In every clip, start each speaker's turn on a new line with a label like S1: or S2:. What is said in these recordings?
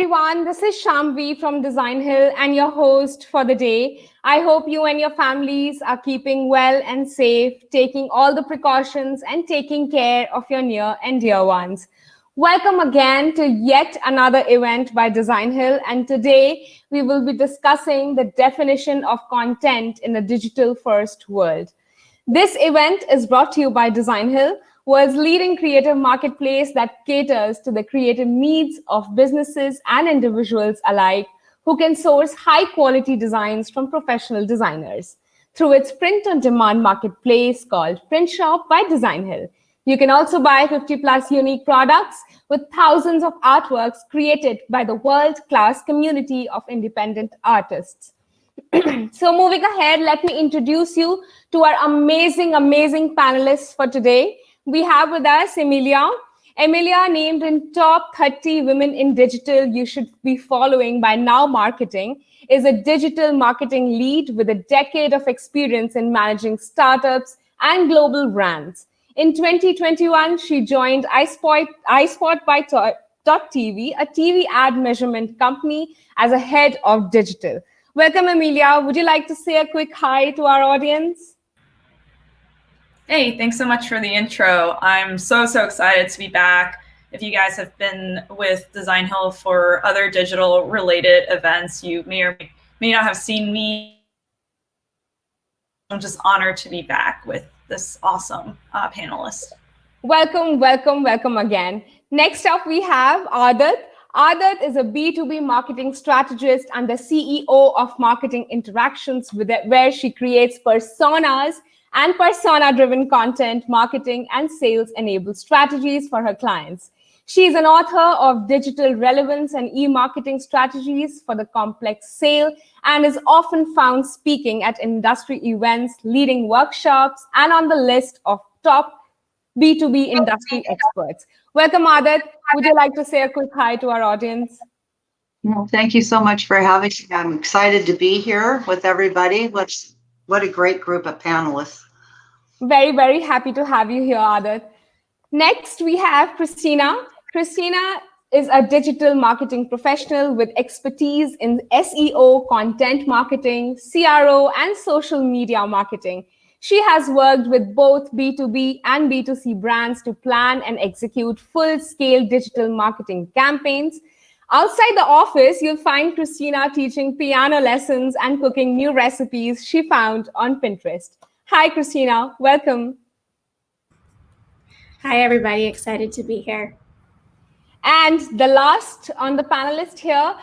S1: everyone. This is Shamvi from Designhill and your host for the day. I hope you and your families are keeping well and safe, taking all the precautions and taking care of your near and dear ones. Welcome again to yet another event by Designhill, and today we will be discussing the definition of content in a digital-first world. This event is brought to you by Designhill, world's leading creative marketplace that caters to the creative needs of businesses and individuals alike who can source high-quality designs from professional designers. Through its print-on-demand marketplace called Print Shop by Designhill, you can also buy 50-plus unique products with thousands of artworks created by the world-class community of independent artists. So moving ahead, let me introduce you to our amazing panelists for today. We have with us Emilia. Emilia, named in top 30 women in digital you should be following by Now Marketing, is a digital marketing lead with a decade of experience in managing startups and global brands. In 2021, she joined iSpot by .tv, a TV ad measurement company, as a head of digital. Welcome, Emilia. Would you like to say a quick hi to our audience?
S2: Hey, thanks so much for the intro. I'm so excited to be back. If you guys have been with Designhill for other digital related events, you may or may not have seen me. I'm just honored to be back with this awesome panelist.
S1: Welcome again. Next up, we have Aadat. Aadat is a B2B marketing strategist and the CEO of Marketing Interactions, where she creates personas and persona-driven content, marketing, and sales-enabled strategies for her clients. She's an author of Digital Relevance and E-Marketing Strategies for the Complex Sale and is often found speaking at industry events, leading workshops, and on the list of top B2B industry experts. Welcome, Aadat. Would you like to say a quick hi to our audience?
S3: Well, thank you so much for having me. I'm excited to be here with everybody. What a great group of panelists.
S1: Very happy to have you here, Aadat. Next, we have Christina. Christina is a digital marketing professional with expertise in SEO, content marketing, CRO, and social media marketing. She has worked with both B2B and B2C brands to plan and execute full-scale digital marketing campaigns. Outside the office, you'll find Christina teaching piano lessons and cooking new recipes she found on Pinterest. Hi, Christina. Welcome.
S4: Hi, everybody. Excited to be here.
S1: And the last on the panelist here,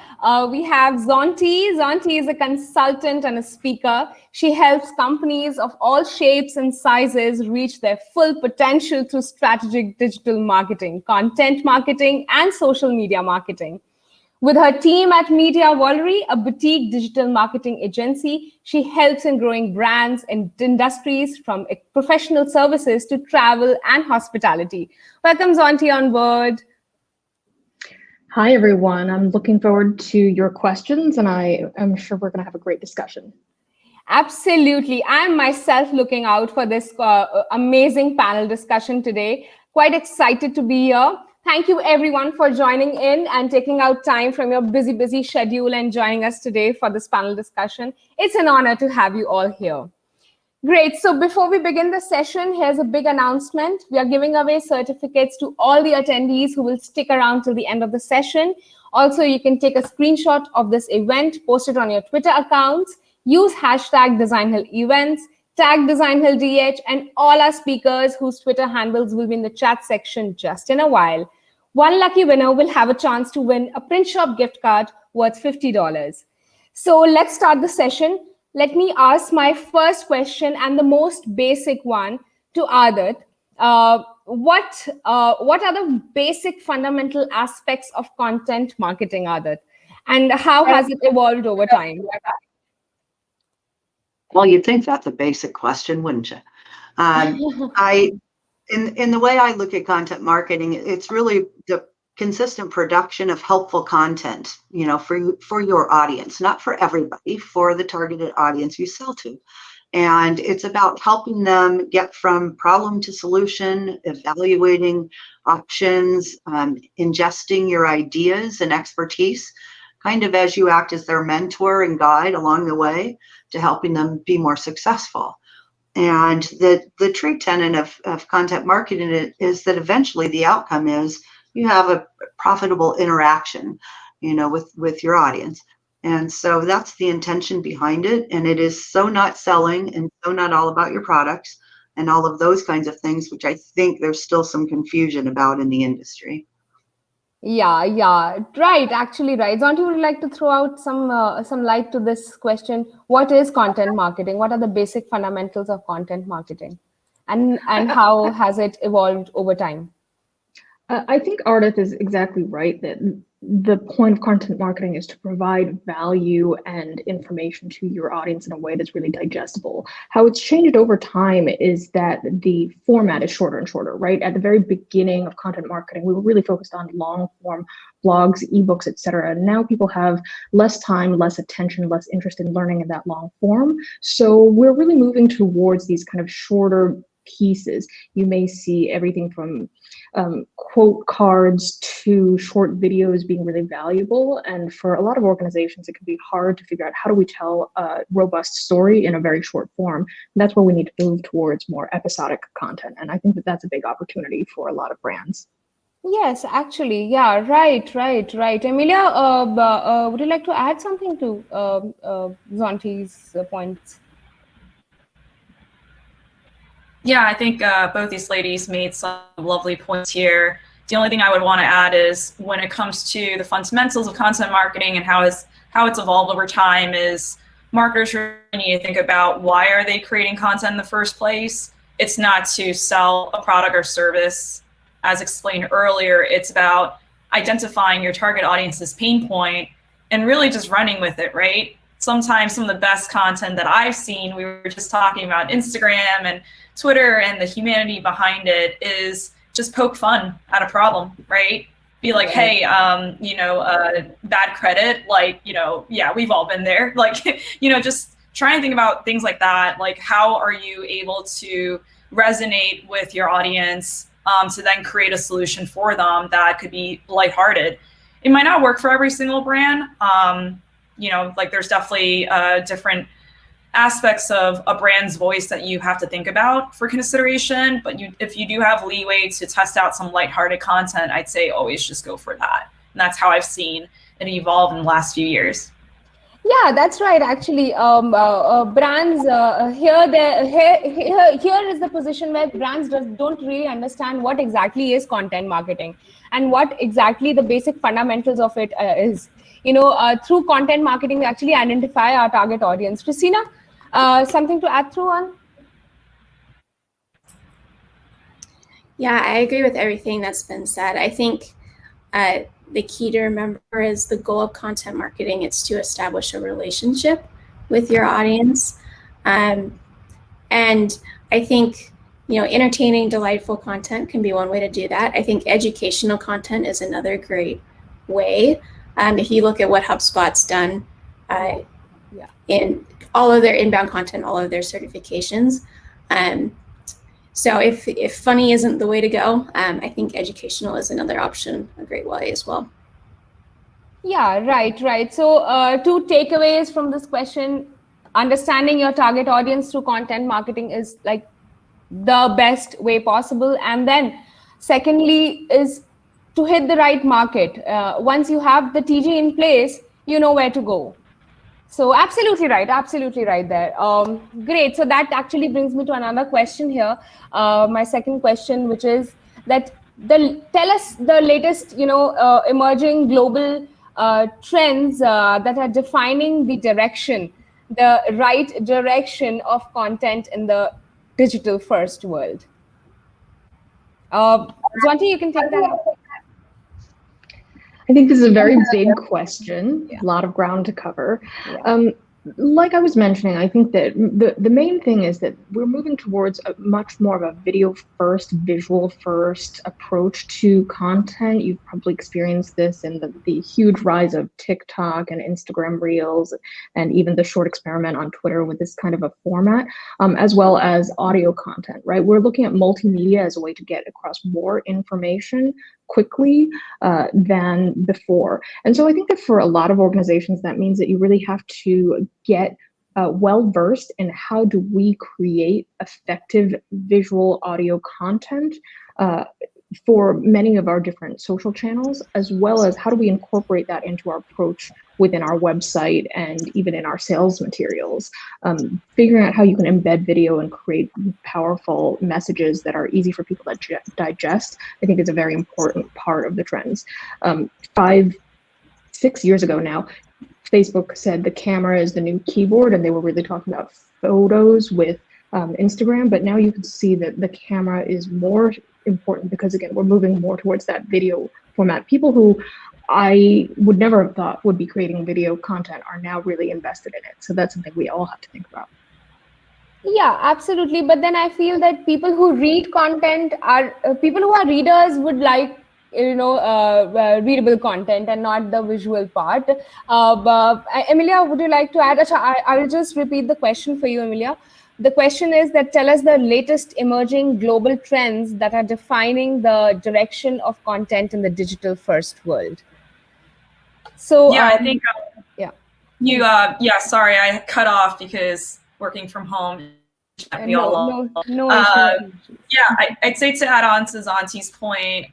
S1: we have Zonti. Zonti is a consultant and a speaker. She helps companies of all shapes and sizes reach their full potential through strategic digital marketing, content marketing, and social media marketing. With her team at Media Valerie, a boutique digital marketing agency, she helps in growing brands in industries from professional services to travel and hospitality. Welcome, Zonti, on board.
S5: Hi, everyone. I'm looking forward to your questions, and I am sure we're going to have a great discussion.
S1: Absolutely. I'm myself looking out for this amazing panel discussion today. Quite excited to be here. Thank you, everyone, for joining in and taking out time from your busy schedule and joining us today for this panel discussion. It's an honor to have you all here. Great. So before we begin the session, here's a big announcement. We are giving away certificates to all the attendees who will stick around till the end of the session. Also, you can take a screenshot of this event, post it on your Twitter accounts, use hashtag DesignhillEvents, tag DesignhillDH, and all our speakers whose Twitter handles will be in the chat section just in a while. One lucky winner will have a chance to win a Print Shop gift card worth $50. So let's start the session. Let me ask my first question and the most basic one to Aadat. What are the basic fundamental aspects of content marketing, Aadat? And how has it evolved over time?
S3: Well, you'd think that's a basic question, wouldn't you? In the way I look at content marketing, it's really the consistent production of helpful content, for your audience, not for everybody, for the targeted audience you sell to. And it's about helping them get from problem to solution, evaluating options, ingesting your ideas and expertise, kind of as you act as their mentor and guide along the way to helping them be more successful. And the true tenet of content marketing is that eventually the outcome is you have a profitable interaction, with your audience. And so that's the intention behind it. And it is so not selling and so not all about your products and all of those kinds of things, which I think there's still some confusion about in the industry.
S1: Yeah, right. Actually, right. Zonti, would you like to throw out some light to this question? What is content marketing? What are the basic fundamentals of content marketing, and how has it evolved over time?
S5: I think Ardith is exactly right that the point of content marketing is to provide value and information to your audience in a way that's really digestible. How it's changed over time is that the format is shorter and shorter, right? At the very beginning of content marketing, we were really focused on long form blogs, ebooks, etc. And now people have less time, less attention, less interest in learning in that long form. So we're really moving towards these kind of shorter pieces. You may see everything from quote cards to short videos being really valuable. And for a lot of organizations, it can be hard to figure out how do we tell a robust story in a very short form. And that's where we need to move towards more episodic content. And I think that that's a big opportunity for a lot of brands.
S1: Yes, actually, yeah, right. Emilia, would you like to add something to Zonti's points?
S2: Yeah, I think both these ladies made some lovely points here. The only thing I would want to add is when it comes to the fundamentals of content marketing and how it's evolved over time is marketers really need to think about why are they creating content in the first place. It's not to sell a product or service. As explained earlier, it's about identifying your target audience's pain point and really just running with it, right? Sometimes some of the best content that I've seen, we were just talking about Instagram and Twitter and the humanity behind it, is just poke fun at a problem, right? Be like, hey, bad credit, like, yeah, we've all been there. Like, just try and think about things like that. Like, how are you able to resonate with your audience to then create a solution for them that could be lighthearted? It might not work for every single brand. Like there's definitely different aspects of a brand's voice that you have to think about for consideration. But if you do have leeway to test out some lighthearted content, I'd say always just go for that. And that's how I've seen it evolve in the last few years.
S1: Yeah, that's right. Actually, brands here is the position where brands don't really understand what exactly is content marketing and what exactly the basic fundamentals of it is. Through content marketing, we actually identify our target audience. Christina, something to add through on?
S4: Yeah, I agree with everything that's been said. I think the key to remember is the goal of content marketing. It's to establish a relationship with your audience. And I think, entertaining, delightful content can be one way to do that. I think educational content is another great way. If you look at what HubSpot's done in all of their inbound content, all of their certifications. So if funny isn't the way to go, I think educational is another option, a great way as well.
S1: Yeah, right. So 2 takeaways from this question: understanding your target audience through content marketing is like the best way possible. And then secondly is to hit the right market. Once you have the TG in place, you know where to go. So absolutely right there. Great. So that actually brings me to another question here. My second question, which is that tell us the latest, emerging global trends that are defining the right direction of content in the digital first world. Zwanti, you can take that.
S5: I think this is a very big question, a lot of ground to cover.
S1: Yeah.
S5: Like I was mentioning, I think that the main thing is that we're moving towards a much more of a video first, visual first approach to content. You've probably experienced this in the huge rise of TikTok and Instagram Reels, and even the short experiment on Twitter with this kind of a format, as well as audio content, right? We're looking at multimedia as a way to get across more information quickly than before. And so I think that for a lot of organizations, that means that you really have to get well versed in how do we create effective visual audio content for many of our different social channels, as well as how do we incorporate that into our approach within our website and even in our sales materials. Figuring out how you can embed video and create powerful messages that are easy for people to digest, I think is a very important part of the trends. 5-6 years ago now, Facebook said the camera is the new keyboard, and they were really talking about photos with Instagram, but now you can see that the camera is more important because, again, we're moving more towards that video format. People who I would never have thought would be creating video content are now really invested in it. So that's something we all have to think about.
S1: Yeah, absolutely. But then I feel that people who read content are people who are readers would like, readable content and not the visual part. But Emilia, would you like to add? I will just repeat the question for you, Emilia. The question is that tell us the latest emerging global trends that are defining the direction of content in the digital first world. So
S2: yeah, I think
S1: yeah.
S2: Sorry, I cut off because working from home.
S1: No issue.
S2: Yeah, I'd say to add on to Zanti's point,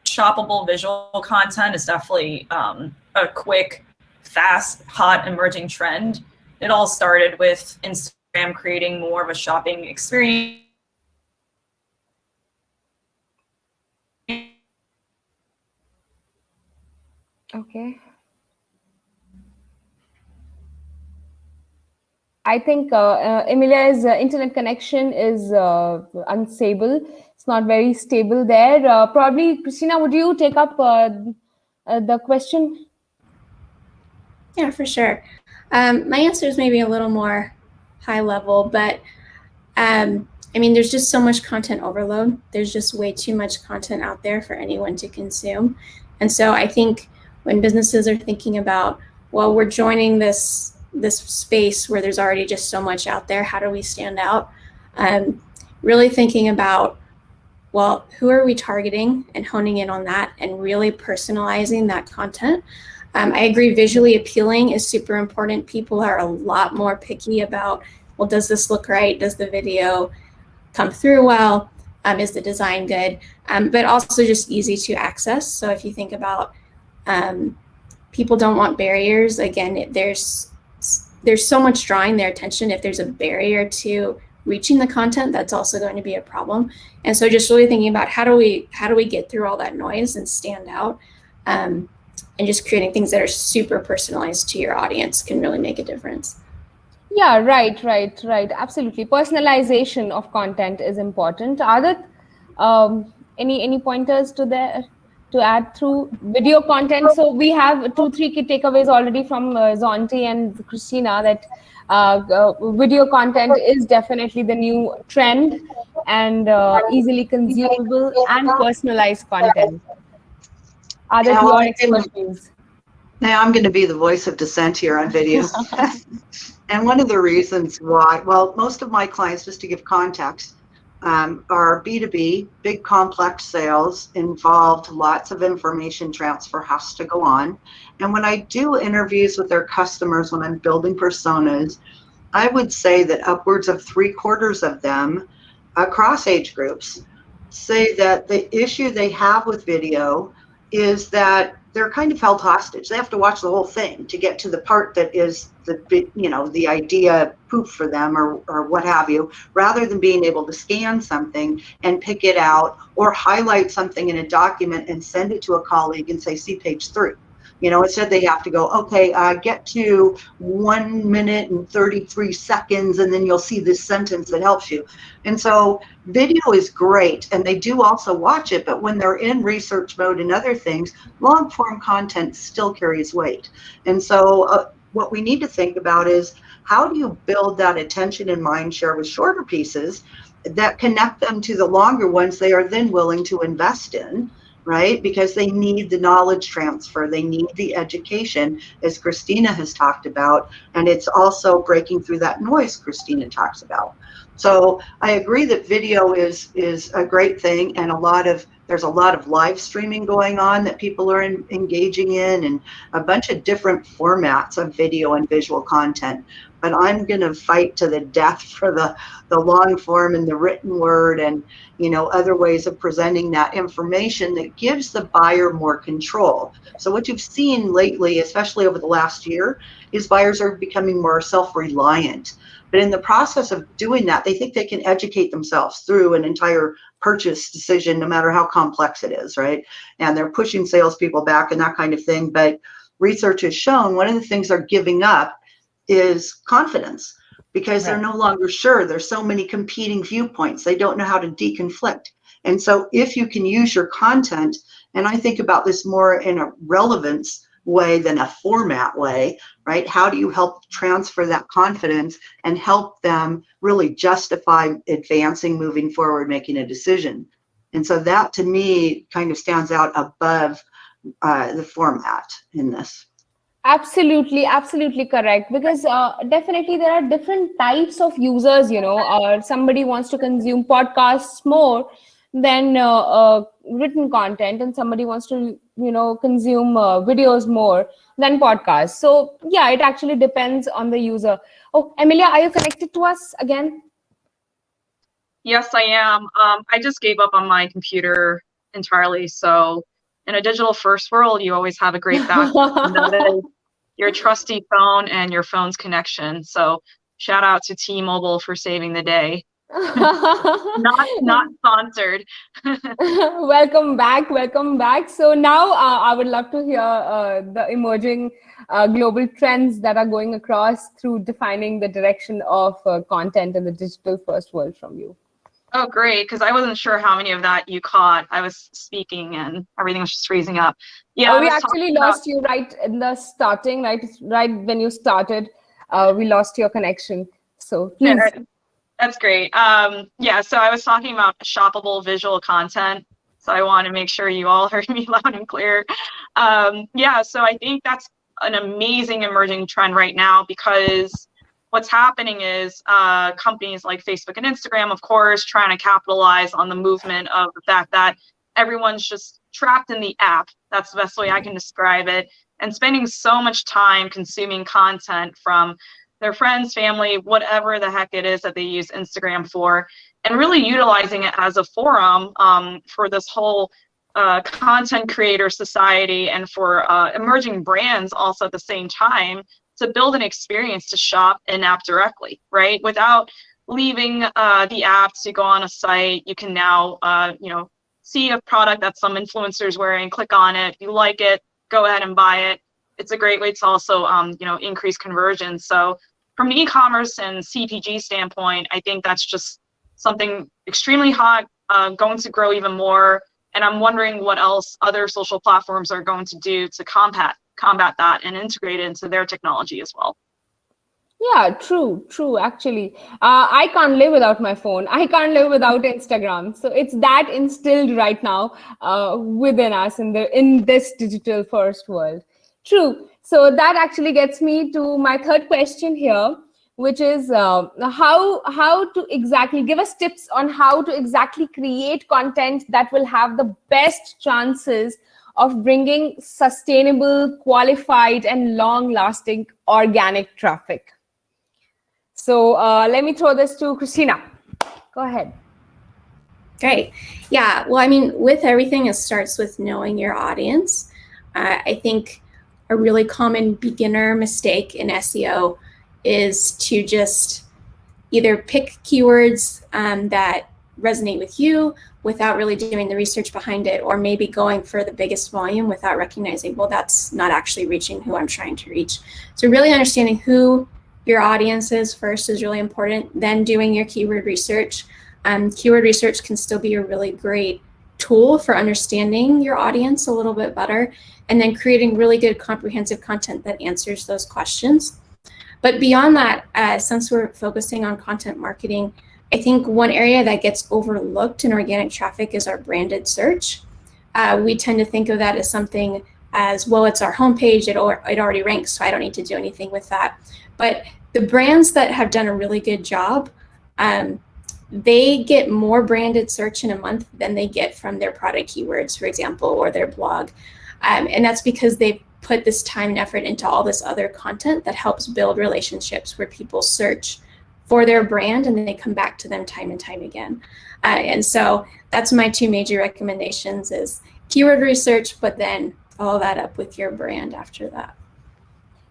S2: shoppable visual content is definitely a quick, fast, hot emerging trend. It all started with Instagram creating more of a shopping experience.
S1: Okay. I think Emilia's internet connection is unstable. It's not very stable there. Probably, Christina, would you take up the question?
S4: Yeah, for sure. My answer is maybe a little more high level, but there's just so much content overload. There's just way too much content out there for anyone to consume. And so I think when businesses are thinking about, well, we're joining this space where there's already just so much out there, how do we stand out? Really thinking about, well, who are we targeting and honing in on that and really personalizing that content. I agree, visually appealing is super important. People are a lot more picky about, well, does this look right? Does the video come through well? Is the design good? But also just easy to access. So if you think about people don't want barriers, again, there's so much drawing their attention. If there's a barrier to reaching the content, that's also going to be a problem. And so just really thinking about how do we get through all that noise and stand out, and just creating things that are super personalized to your audience can really make a difference.
S1: Yeah, right. Absolutely. Personalization of content is important. Adat, any pointers to add through video content? So we have 2-3 key takeaways already from Zonti and Christina that video content is definitely the new trend and easily consumable and personalized content. Adat, your expertise.
S3: Now I'm going to be the voice of dissent here on video. And one of the reasons why, well, most of my clients, just to give context, are B2B, big complex sales, involved lots of information transfer has to go on. And when I do interviews with their customers, when I'm building personas, I would say that upwards of 3/4 of them across age groups say that the issue they have with video is that they're kind of held hostage. They have to watch the whole thing to get to the part that is the idea poof for them or what have you, rather than being able to scan something and pick it out or highlight something in a document and send it to a colleague and say, see page 3. Instead they have to go, okay, get to 1 minute and 33 seconds, and then you'll see this sentence that helps you. And so video is great, and they do also watch it, but when they're in research mode and other things, long form content still carries weight. And so what we need to think about is, how do you build that attention and mind share with shorter pieces that connect them to the longer ones they are then willing to invest in, right? Because they need the knowledge transfer, they need the education, as Christina has talked about, and it's also breaking through that noise Christina talks about. So I agree that video is a great thing, and there's a lot of live streaming going on that people are engaging in, and a bunch of different formats of video and visual content. But I'm going to fight to the death for the long form and the written word, and other ways of presenting that information that gives the buyer more control. So what you've seen lately, especially over the last year, is buyers are becoming more self-reliant. But in the process of doing that, they think they can educate themselves through an entire purchase decision, no matter how complex it is, right? And they're pushing salespeople back and that kind of thing. But research has shown one of the things they're giving up is confidence, because they're no longer sure. There's so many competing viewpoints. They don't know how to deconflict. And so if you can use your content, and I think about this more in a relevance way than a format way, right? How do you help transfer that confidence and help them really justify advancing, moving forward, making a decision? And so that, to me, kind of stands out above the format in this.
S1: Absolutely, absolutely correct. Because definitely there are different types of users, or somebody wants to consume podcasts more than written content, and somebody wants to, consume videos more than podcasts. So yeah, it actually depends on the user. Oh, Emilia, are you connected to us again?
S2: Yes, I am. I just gave up on my computer entirely. So in a digital first world, you always have a great backup. And that is your trusty phone and your phone's connection. So shout out to T-Mobile for saving the day. not sponsored.
S1: Welcome back. So now I would love to hear the emerging global trends that are going across through defining the direction of content in the digital first world from you.
S2: Oh, great, because I wasn't sure how many of that you caught. I was speaking and everything was just freezing up. Yeah,
S1: we actually lost you right in the starting, right when you started. We lost your connection. So please.
S2: Yeah, that's great. Yeah, so I was talking about shoppable visual content. So I want to make sure you all heard me loud and clear. Yeah, so I think that's an amazing emerging trend right now, because what's happening is companies like Facebook and Instagram, of course, trying to capitalize on the movement of the fact that everyone's just trapped in the app. That's the best way I can describe it. And spending so much time consuming content from their friends, family, whatever the heck it is that they use Instagram for, and really utilizing it as a forum for this whole content creator society, and for emerging brands also at the same time, to build an experience to shop in-app directly, right? Without leaving the app to go on a site, you can now, see a product that some influencer is wearing, click on it. If you like it, go ahead and buy it. It's a great way to also, increase conversion. So from an e-commerce and CPG standpoint, I think that's just something extremely hot, going to grow even more. And I'm wondering what else other social platforms are going to do to combat that and integrate it into their technology as well.
S1: Yeah, true, actually. I can't live without my phone. I can't live without Instagram. So it's that instilled right now within us in this digital first world. True. So that actually gets me to my third question here, which is how to exactly give us tips on how to exactly create content that will have the best chances of bringing sustainable, qualified, and long-lasting organic traffic. So let me throw this to Christina. Go ahead.
S4: Great. Yeah. Well, I mean, with everything, it starts with knowing your audience. I think a really common beginner mistake in SEO is to just either pick keywords that resonate with you without really doing the research behind it, or maybe going for the biggest volume without recognizing, well, that's not actually reaching who I'm trying to reach. So really understanding who your audience is first is really important, then doing your keyword research. Keyword research can still be a really great tool for understanding your audience a little bit better, and then creating really good comprehensive content that answers those questions. But beyond that, since we're focusing on content marketing, I think one area that gets overlooked in organic traffic is our branded search. We tend to think of that as something as, well, it's our homepage, it already ranks, so I don't need to do anything with that. But the brands that have done a really good job, they get more branded search in a month than they get from their product keywords, for example, or their blog. And that's because they've put this time and effort into all this other content that helps build relationships where people search for their brand and then they come back to them time and time again. And so that's my two major recommendations is keyword research, but then follow that up with your brand after that.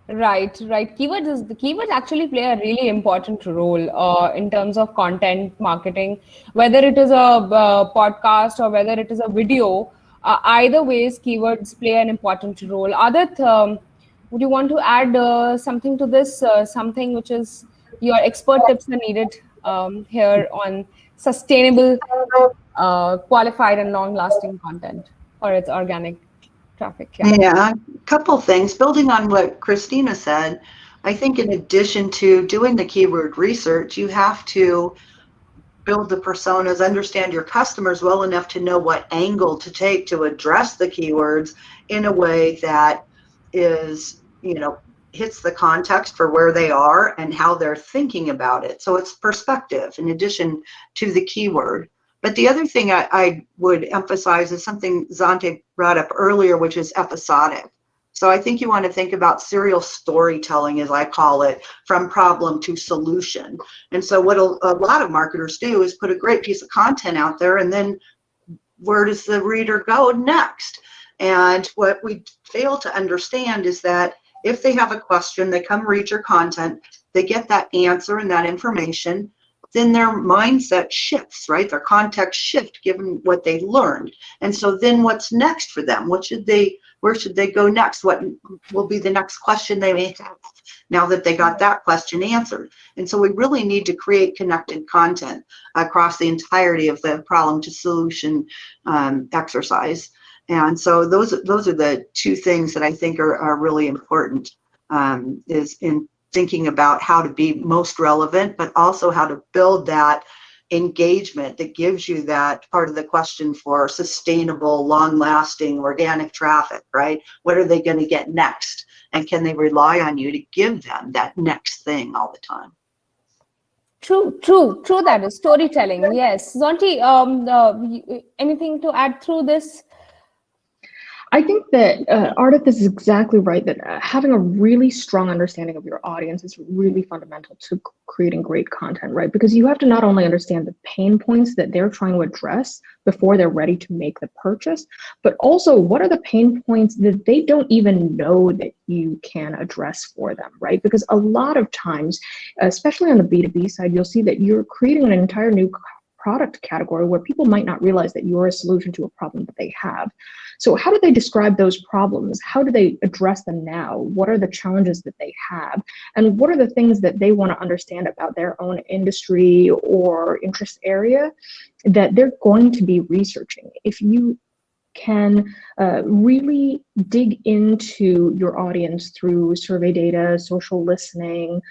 S1: Right. Keywords actually play a really important role in terms of content marketing, whether it is a podcast or whether it is a video. Either ways, keywords play an important role. Adit, would you want to add something to this? Something which is your expert tips are needed here on sustainable, qualified, and long-lasting content for its organic traffic.
S3: Yeah, a couple things. Building on what Christina said, I think in addition to doing the keyword research, you have to build the personas, understand your customers well enough to know what angle to take to address the keywords in a way that is, hits the context for where they are and how they're thinking about it. So it's perspective in addition to the keyword. But the other thing I would emphasize is something Zante brought up earlier, which is episodic. So I think you want to think about serial storytelling, as I call it, from problem to solution. And so what a lot of marketers do is put a great piece of content out there, and then where does the reader go next? And what we fail to understand is that if they have a question, they come read your content, they get that answer and that information, then their mindset shifts, right? Their context shift given what they learned. And so then what's next for them? Where should they go next? What will be the next question they may have now that they got that question answered? And so we really need to create connected content across the entirety of the problem to solution exercise. And so those are the two things that I think are really important, is in thinking about how to be most relevant, but also how to build that engagement that gives you that part of the question for sustainable, long-lasting, organic traffic, right? What are they going to get next? And can they rely on you to give them that next thing all the time?
S1: True. That is storytelling. Yes. Zonti, anything to add through this?
S5: I think that Ardith is exactly right, that having a really strong understanding of your audience is really fundamental to creating great content, right? Because you have to not only understand the pain points that they're trying to address before they're ready to make the purchase, but also what are the pain points that they don't even know that you can address for them, right? Because a lot of times, especially on the B2B side, you'll see that you're creating an entire new product category where people might not realize that you're a solution to a problem that they have. So how do they describe those problems? How do they address them now? What are the challenges that they have? And what are the things that they want to understand about their own industry or interest area that they're going to be researching? If you can really dig into your audience through survey data, social listening,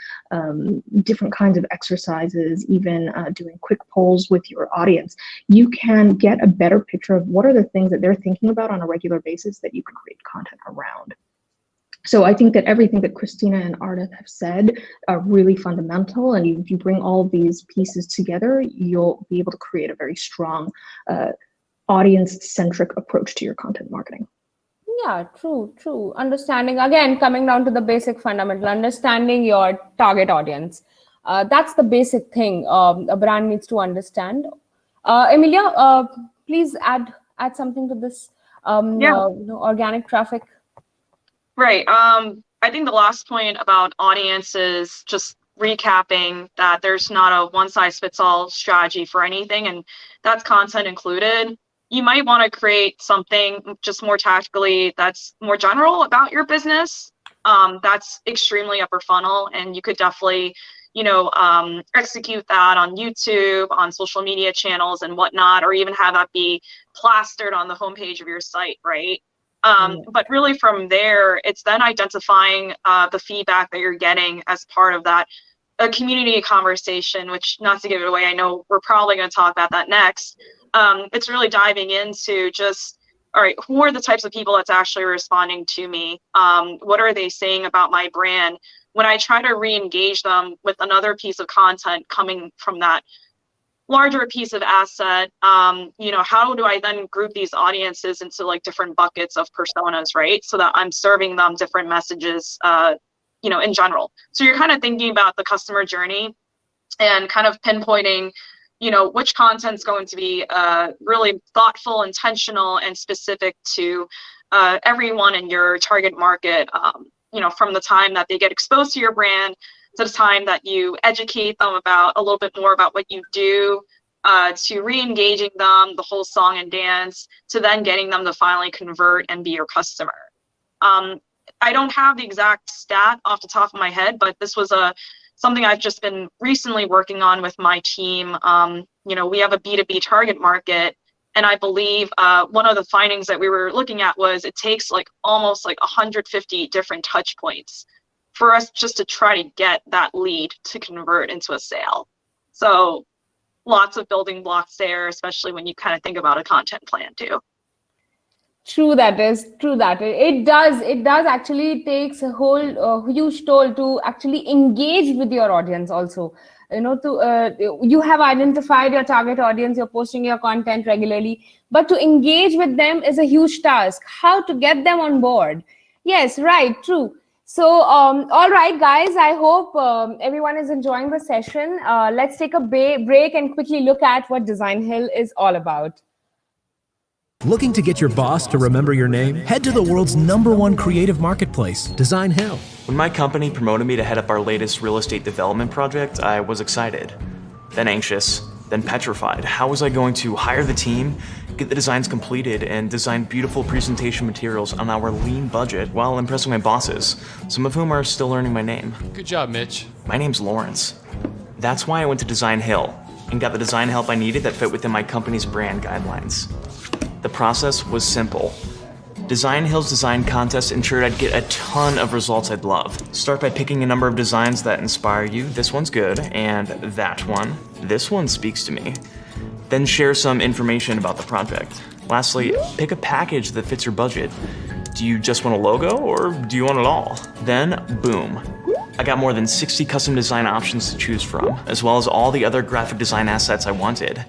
S5: different kinds of exercises, even doing quick polls with your audience, you can get a better picture of what are the things that they're thinking about on a regular basis that you can create content around. So I think that everything that Christina and Ardith have said are really fundamental, and if you bring all of these pieces together, you'll be able to create a very strong audience-centric approach to your content marketing.
S1: Yeah, true. Understanding, again, coming down to the basic fundamental, understanding your target audience. That's the basic thing a brand needs to understand. Emilia, please add something to this organic traffic.
S6: Right. I think the last point about audience is just recapping that there's not a one-size-fits-all strategy for anything, and that's content included. You might want to create something just more tactically that's more general about your business. That's extremely upper funnel, and you could definitely, execute that on YouTube, on social media channels and whatnot, or even have that be plastered on the homepage of your site, right? But really from there, it's then identifying the feedback that you're getting as part of that a community conversation, which, not to give it away, I know we're probably going to talk about that next. It's really diving into just, all right, who are the types of people that's actually responding to me? What are they saying about my brand? When I try to re-engage them with another piece of content coming from that larger piece of asset, how do I then group these audiences into like different buckets of personas, right? So that I'm serving them different messages, in general. So you're kind of thinking about the customer journey and kind of pinpointing, which content's going to be really thoughtful, intentional, and specific to everyone in your target market, from the time that they get exposed to your brand to the time that you educate them about a little bit more about what you do, to re-engaging them, the whole song and dance, to then getting them to finally convert and be your customer. I don't have the exact stat off the top of my head, but this was something I've just been recently working on with my team. We have a B2B target market, and I believe one of the findings that we were looking at was it takes almost 150 different touch points for us just to try to get that lead to convert into a sale. So lots of building blocks there, especially when you kind of think about a content plan too.
S1: True that. It does actually takes a whole huge toll to actually engage with your audience also. You have identified your target audience, you're posting your content regularly, but to engage with them is a huge task. How to get them on board? Yes, right, true. So, all right, guys, I hope everyone is enjoying the session. Let's take a break and quickly look at what Designhill is all about.
S7: Looking to get your boss to remember your name? Head to the world's #1 creative marketplace, Designhill.
S8: When my company promoted me to head up our latest real estate development project, I was excited, then anxious, then petrified. How was I going to hire the team, get the designs completed, and design beautiful presentation materials on our lean budget while impressing my bosses, some of whom are still learning my name?
S9: Good job, Mitch.
S8: My name's Lawrence. That's why I went to Designhill and got the design help I needed that fit within my company's brand guidelines. The process was simple. Designhill's design contest ensured I'd get a ton of results I'd love. Start by picking a number of designs that inspire you. This one's good, and that one. This one speaks to me. Then share some information about the project. Lastly, pick a package that fits your budget. Do you just want a logo, or do you want it all? Then, boom. I got more than 60 custom design options to choose from, as well as all the other graphic design assets I wanted.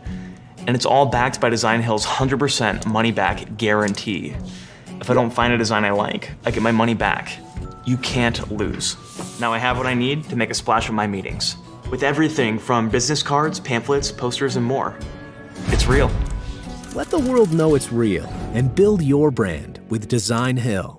S8: And it's all backed by Designhill's 100% money-back guarantee. If I don't find a design I like, I get my money back. You can't lose. Now I have what I need to make a splash at my meetings, with everything from business cards, pamphlets, posters, and more. It's real.
S7: Let the world know it's real and build your brand with Designhill.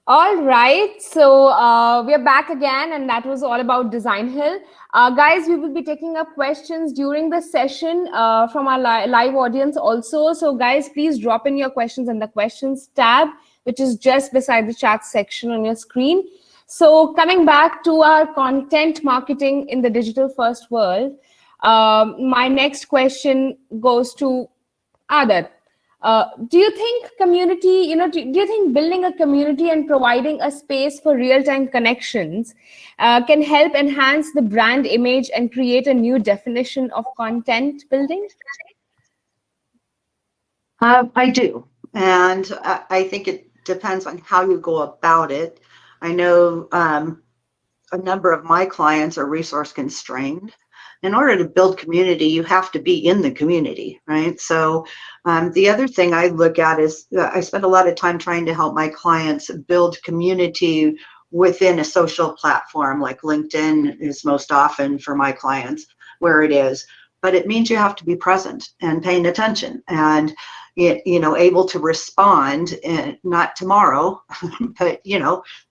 S1: All right, so we're back again, and that was all about Designhill. Guys, we will be taking up questions during the session from our live audience also. So guys, please drop in your questions in the questions tab, which is just beside the chat section on your screen. So coming back to our content marketing in the digital first world, my next question goes to Adat. Do you think community, do you think building a community and providing a space for real-time connections can help enhance the brand image and create a new definition of content building?
S3: I do. And I think it depends on how you go about it. I know a number of my clients are resource constrained. In order to build community, you have to be in the community, right? So the other thing I look at is I spend a lot of time trying to help my clients build community within a social platform, like LinkedIn is most often for my clients where it is. But it means you have to be present and paying attention and able to respond, not tomorrow, but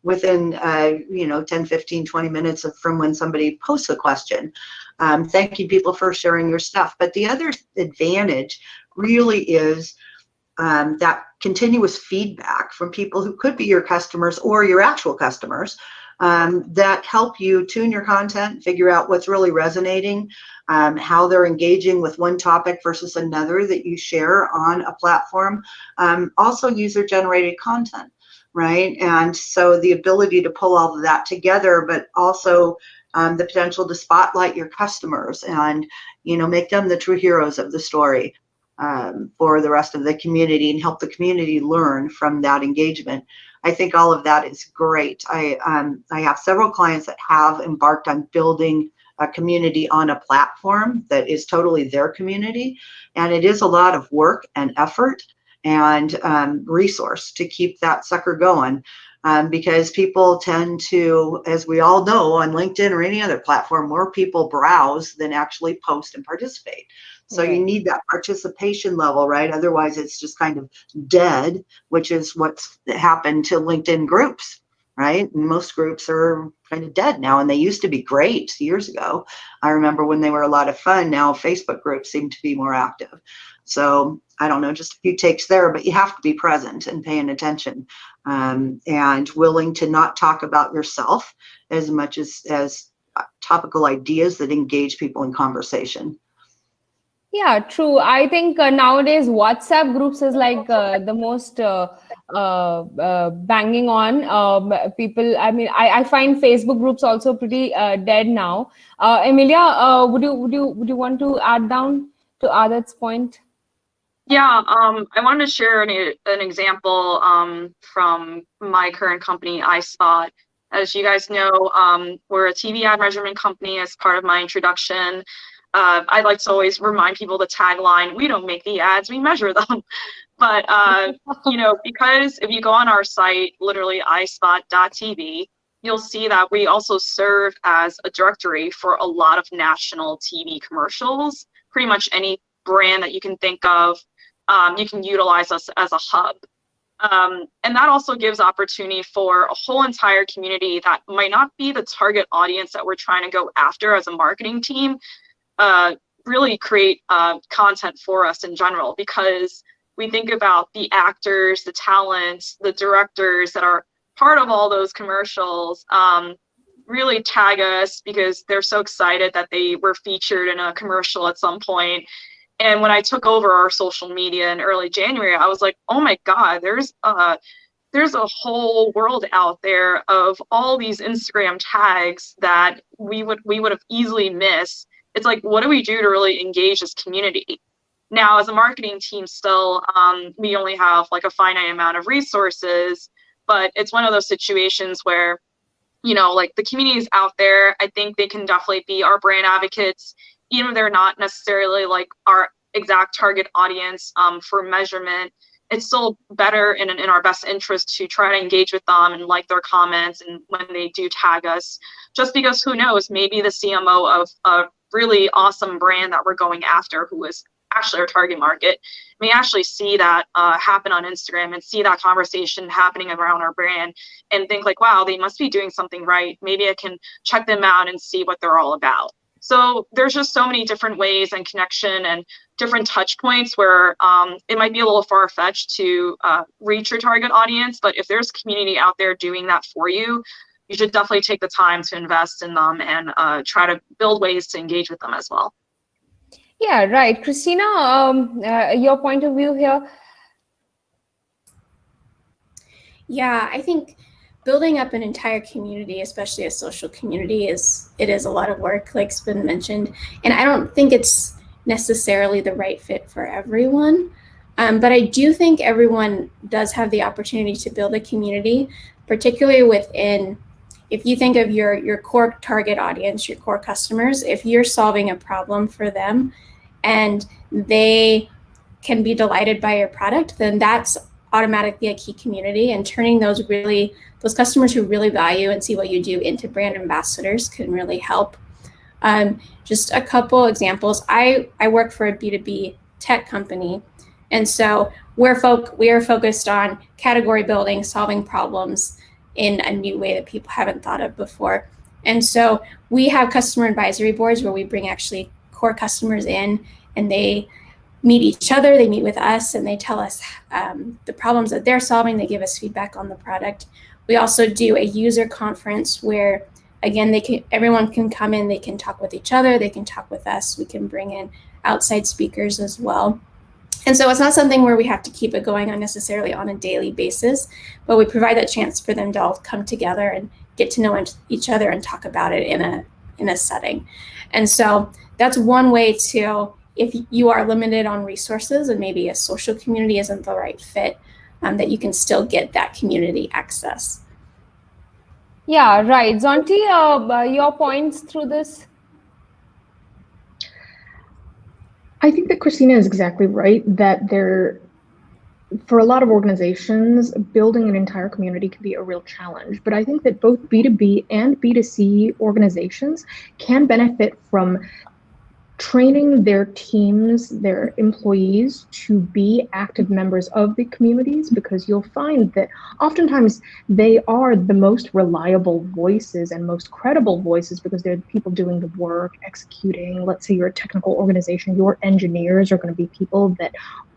S3: within 10, 15, 20 minutes from when somebody posts a question. Thank you, people, for sharing your stuff. But the other advantage really is that continuous feedback from people who could be your customers or your actual customers, that help you tune your content, figure out what's really resonating, how they're engaging with one topic versus another that you share on a platform. Also user-generated content, right? And so the ability to pull all of that together, but also the potential to spotlight your customers and, make them the true heroes of the story for the rest of the community and help the community learn from that engagement. I think all of that is great. I have several clients that have embarked on building a community on a platform that is totally their community. And it is a lot of work and effort and resource to keep that sucker going. Because people tend to, as we all know, on LinkedIn or any other platform, more people browse than actually post and participate. So you need that participation level, right? Otherwise, it's just kind of dead, which is what's happened to LinkedIn groups, right? And most groups are kind of dead now, and they used to be great years ago. I remember when they were a lot of fun. Now Facebook groups seem to be more active. So I don't know, just a few takes there, but you have to be present and paying attention, and willing to not talk about yourself as much as topical ideas that engage people in conversation.
S1: Yeah, true. I think nowadays WhatsApp groups is like the most banging on people. I mean, I find Facebook groups also pretty dead now. Emilia, would you want to add down to Adat's point?
S6: Yeah, I wanted to share an example from my current company, iSpot. As you guys know, we're a TV ad measurement company. As part of my introduction, I like to always remind people the tagline: "We don't make the ads, we measure them." But because if you go on our site, literally iSpot.tv, you'll see that we also serve as a directory for a lot of national TV commercials. Pretty much any brand that you can think of, you can utilize us as a hub. And that also gives opportunity for a whole entire community that might not be the target audience that we're trying to go after as a marketing team, really create content for us in general, because we think about the actors, the talents, the directors that are part of all those commercials, really tag us because they're so excited that they were featured in a commercial at some point. And when I took over our social media in early January, I was like, oh my God, there's a whole world out there of all these Instagram tags that we would have easily missed. It's like, what do we do to really engage this community? Now, as a marketing team still, we only have like a finite amount of resources, but it's one of those situations where, like the community is out there. I think they can definitely be our brand advocates, even if they're not necessarily like our exact target audience for measurement. It's still better in our best interest to try to engage with them and like their comments and when they do tag us, just because who knows, maybe the CMO of a really awesome brand that we're going after, who is actually our target market, may actually see that happen on Instagram and see that conversation happening around our brand and think like, wow, they must be doing something right. Maybe I can check them out and see what they're all about. So there's just so many different ways and connection and different touch points where it might be a little far-fetched to reach your target audience, but if there's community out there doing that for you, you should definitely take the time to invest in them and try to build ways to engage with them as well.
S1: Yeah, right. Christina, your point of view here?
S4: Yeah, I think building up an entire community, especially a social community, is a lot of work, like's been mentioned. And I don't think it's necessarily the right fit for everyone. But I do think everyone does have the opportunity to build a community, particularly within, if you think of your core target audience, your core customers, if you're solving a problem for them and they can be delighted by your product, then that's automatically a key community, and turning those customers who really value and see what you do into brand ambassadors can really help. Just a couple examples. I work for a B2B tech company, and so we are focused on category building, solving problems in a new way that people haven't thought of before. And so we have customer advisory boards where we bring actually core customers in, and meet each other, they meet with us, and they tell us the problems that they're solving. They give us feedback on the product. We also do a user conference where, again, everyone can come in, they can talk with each other, they can talk with us, we can bring in outside speakers as well. And so it's not something where we have to keep it going on necessarily on a daily basis, but we provide that chance for them to all come together and get to know each other and talk about it in a setting. And so that's one way to, if you are limited on resources and maybe a social community isn't the right fit, that you can still get that community access.
S1: Yeah, right. Zonti, your points through this?
S5: I think that Christina is exactly right, that for a lot of organizations, building an entire community can be a real challenge. But I think that both B2B and B2C organizations can benefit from training their teams, their employees, to be active members of the communities, because you'll find that oftentimes they are the most reliable voices and most credible voices, because they're the people doing the work, executing. Let's say you're a technical organization, your engineers are going to be people that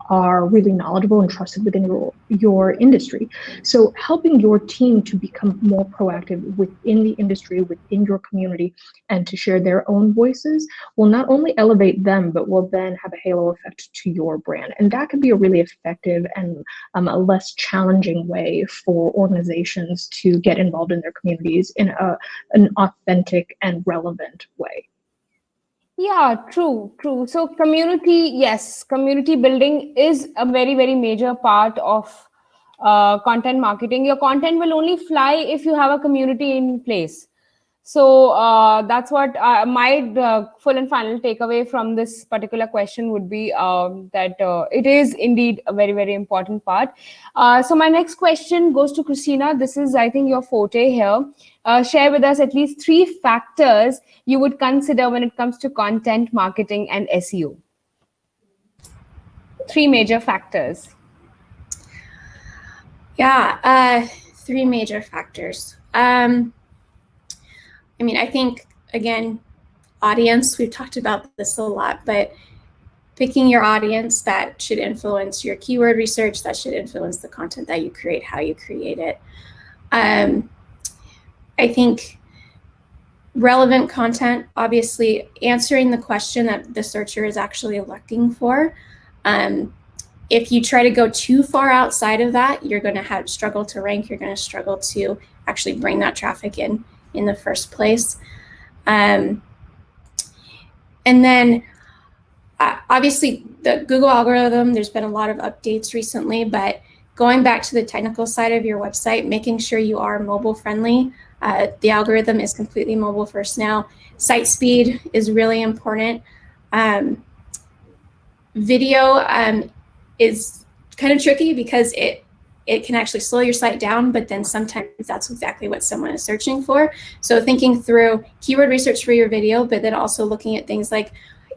S5: are really knowledgeable and trusted within your industry. So helping your team to become more proactive within the industry, within your community, and to share their own voices will not only elevate them, but will then have a halo effect to your brand. And that can be a really effective and a less challenging way for organizations to get involved in their communities in an authentic and relevant way.
S1: Yeah, true. So community, yes, community building is a very, very major part of content marketing. Your content will only fly if you have a community in place. So that's what my full and final takeaway from this particular question would be, that it is indeed a very, very important part. So my next question goes to Christina. This is, I think, your forte here. Share with us at least 3 factors you would consider when it comes to content marketing and SEO. 3 major factors.
S4: Yeah, 3 major factors. I mean, I think, again, audience, we've talked about this a lot, but picking your audience, that should influence your keyword research, that should influence the content that you create, how you create it. I think relevant content, obviously answering the question that the searcher is actually looking for. If you try to go too far outside of that, you're going to struggle to rank, you're going to struggle to actually bring that traffic in the first place. And then obviously the Google algorithm, there's been a lot of updates recently, but going back to the technical side of your website, making sure you are mobile friendly. The algorithm is completely mobile first now. Site speed is really important. Video is kind of tricky because it can actually slow your site down, but then sometimes that's exactly what someone is searching for. So thinking through keyword research for your video, but then also looking at things like,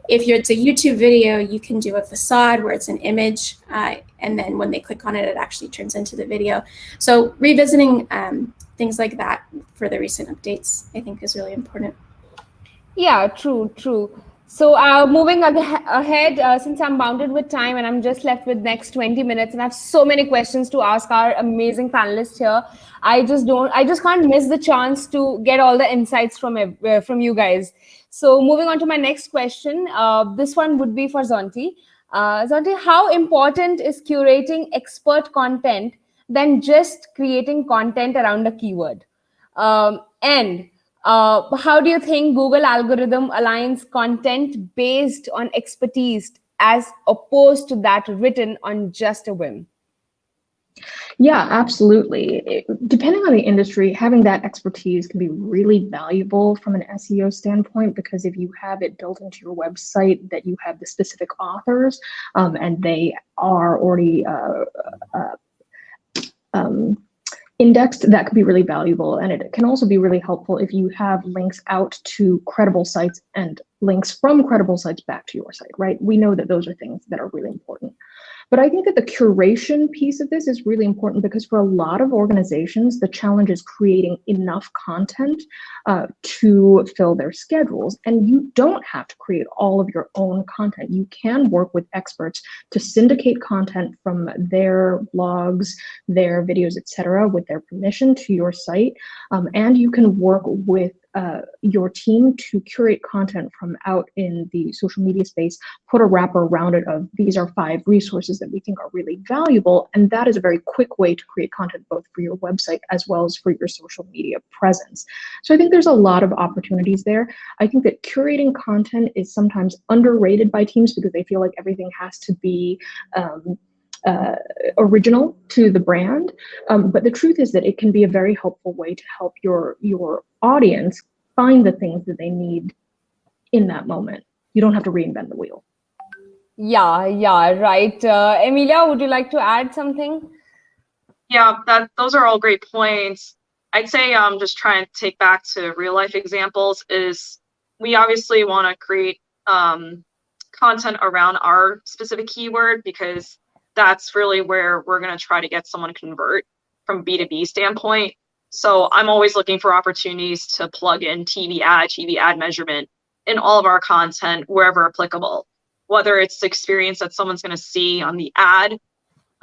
S4: if it's a YouTube video, you can do a facade where it's an image, and then when they click on it, it actually turns into the video. So revisiting things like that for the recent updates, I think, is really important.
S1: Yeah, true. So moving ahead, since I'm bounded with time and I'm just left with next 20 minutes and I have so many questions to ask our amazing panelists here, I just can't miss the chance to get all the insights from you guys. So moving on to my next question, this one would be for Zonti. Zonti, how important is curating expert content than just creating content around a keyword? And how do you think Google algorithm aligns content based on expertise as opposed to that written on just a whim?
S5: Yeah, absolutely. Depending on the industry, having that expertise can be really valuable from an SEO standpoint, because if you have it built into your website that you have the specific authors and they are already indexed, that could be really valuable. And it can also be really helpful if you have links out to credible sites and links from credible sites back to your site, right? We know that those are things that are really important. But I think that the curation piece of this is really important because for a lot of organizations, the challenge is creating enough content to fill their schedules. And you don't have to create all of your own content. You can work with experts to syndicate content from their blogs, their videos, etc., with their permission to your site. And you can work with your team to curate content from out in the social media space, put a wrapper around it of these are 5 resources that we think are really valuable. And that is a very quick way to create content both for your website as well as for your social media presence. So I think there's a lot of opportunities there. I think that curating content is sometimes underrated by teams because they feel like everything has to be original to the brand. But the truth is that it can be a very helpful way to help your audience find the things that they need in that moment. You don't have to reinvent the wheel.
S1: Yeah, right. Emilia, would you like to add something?
S6: Yeah, those are all great points. I'd say just trying to take back to real life examples is we obviously want to create content around our specific keyword because that's really where we're going to try to get someone to convert from B2B standpoint. So I'm always looking for opportunities to plug in TV ad measurement in all of our content wherever applicable, whether it's the experience that someone's going to see on the ad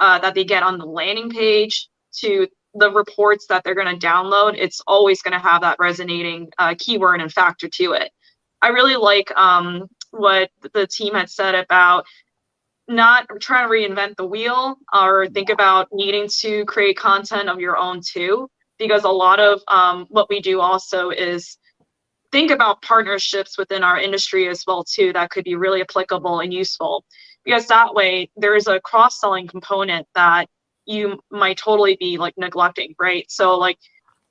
S6: that they get on the landing page to the reports that they're going to download. It's always going to have that resonating keyword and factor to it. I really like what the team had said about not trying to reinvent the wheel or think about needing to create content of your own too, because a lot of what we do also is think about partnerships within our industry as well too that could be really applicable and useful, because that way there's a cross-selling component that you might totally be like neglecting, right? So like